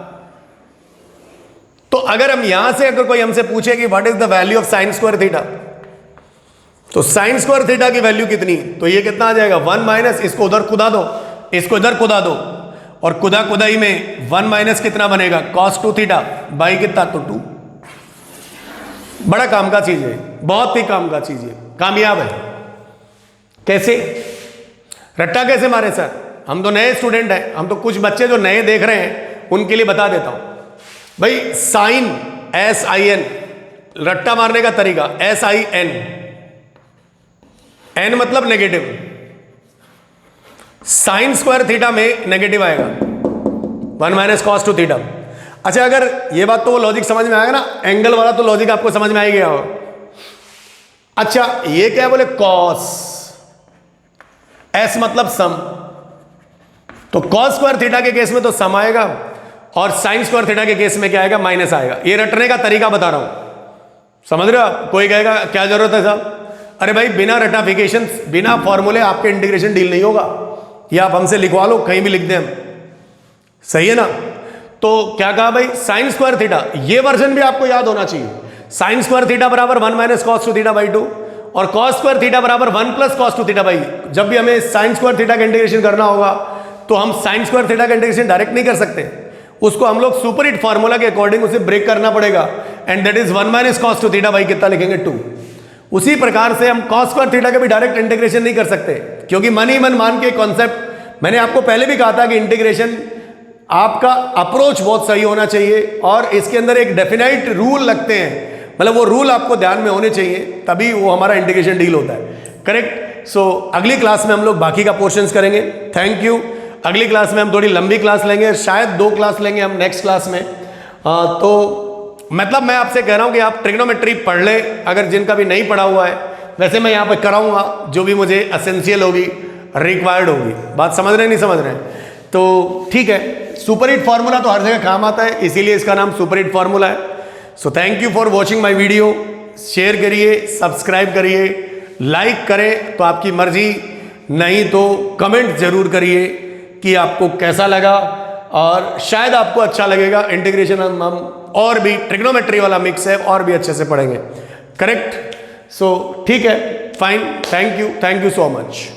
तो अगर हम यहां से, अगर कोई हमसे पूछे कि what is the value of sine square theta, तो साइन स्क्वायर थीटा की वैल्यू कितनी, तो ये कितना आ जाएगा 1 माइनस, इसको उधर कुदा दो, इसको इधर कुदा दो, और कुदा कुदाई में 1 माइनस कितना बनेगा cos 2 थीटा बाई कितना, तो 2। बड़ा काम का चीज है, बहुत ही काम का चीज है, कामयाब है। कैसे रट्टा कैसे मारे सर? हम तो नए स्टूडेंट हैं, हम तो कुछ बच्चे जो नए देख रहे हैं उनके लिए बता देता हूं भाई। साइन SIN, रट्टा मारने का तरीका SIN, N मतलब नेगेटिव। साइन स्क्वायर थीटा में नेगेटिव आएगा 1 माइनस cos 2 थीटा। अच्छा, अगर ये बात तो वो लॉजिक समझ में आएगा ना, एंगल वाला तो लॉजिक आपको समझ में आ ही गया हो। अच्छा, ये क्या है बोले cos, S मतलब सम, तो cos स्क्वायर थीटा के केस में तो सम आएगा और साइन स्क्वायर थीटा के केस में क्या आएगा, माइनस आएगा। ये रटने का तरीका बता रहा हूं, समझ रहे हो आप? कोई कहेगा क्या जरूरत है साहब? अरे भाई, बिना रटाफिकेशन, बिना फॉर्मूले आपके इंटीग्रेशन डील नहीं होगा। या आप हमसे लिखवा लो, कहीं भी लिख दें हम, सही है ना? तो क्या कहा भाई, साइन स्क्वायर थीटा, ये वर्जन भी आपको याद होना चाहिए। साइन स्क्वायर थीटा बराबर 1 माइनस cos 2 थीटा बाई 2 और cos स्क्वायर थीटा बराबर 1 प्लस cos 2 थीटा बाई। जब भी हमें साइन स्क्वायर थीटा का इंटीग्रेशन करना होगा तो हम साइन स्क्वायर थीटा का इंटीग्रेशन डायरेक्ट नहीं कर सकते, उसको हम लोग सुपर हिट फार्मूला के अकॉर्डिंग उसे ब्रेक करना पड़ेगा, and that is 1 minus cos 2 theta by कितना लिखेंगे 2। उसी प्रकार से हम cos स्क्वायर थीटा का भी डायरेक्ट इंटीग्रेशन नहीं कर सकते, क्योंकि मन ही मन मान के कॉन्सेप्ट, मैंने आपको पहले भी कहा था कि इंटीग्रेशन आपका अप्रोच बहुत सही होना चाहिए और इसके अंदर एक डेफिनाइट रूल लगते हैं, मतलब वो रूल आपको ध्यान में होने चाहिए, तभी वो हमारा इंटीग्रेशन डील होता है। करेक्ट। सो अगली क्लास में हम लोग बाकी का पोर्शंस करेंगे। Thank you. अगली क्लास में हम थोड़ी लंबी क्लास लेंगे, शायद 2 क्लास लेंगे हम नेक्स्ट क्लास में। तो मतलब मैं आपसे कह रहा हूं कि आप ट्रिग्नोमेट्री पढ़ ले, अगर जिनका भी नहीं पढ़ा हुआ है। वैसे मैं यहाँ पे कराऊंगा जो भी मुझे एसेंशियल होगी, रिक्वायर्ड होगी। बात समझ रहे हैं नहीं समझ रहे हैं? तो ठीक है, सुपर हिट फार्मूला तो हर जगह काम आता है, इसीलिए इसका नाम सुपर हिट फार्मूला है। So thank you for watching my video. Share करिए, सब्सक्राइब करिए, लाइक करें तो आपकी मर्जी, नहीं तो कमेंट जरूर करिए कि आपको कैसा लगा, और शायद आपको अच्छा लगेगा। इंटीग्रेशन हम और भी ट्रिग्नोमेट्री वाला मिक्स है, और भी अच्छे से पढ़ेंगे। करेक्ट। सो ठीक है, fine, thank you so much.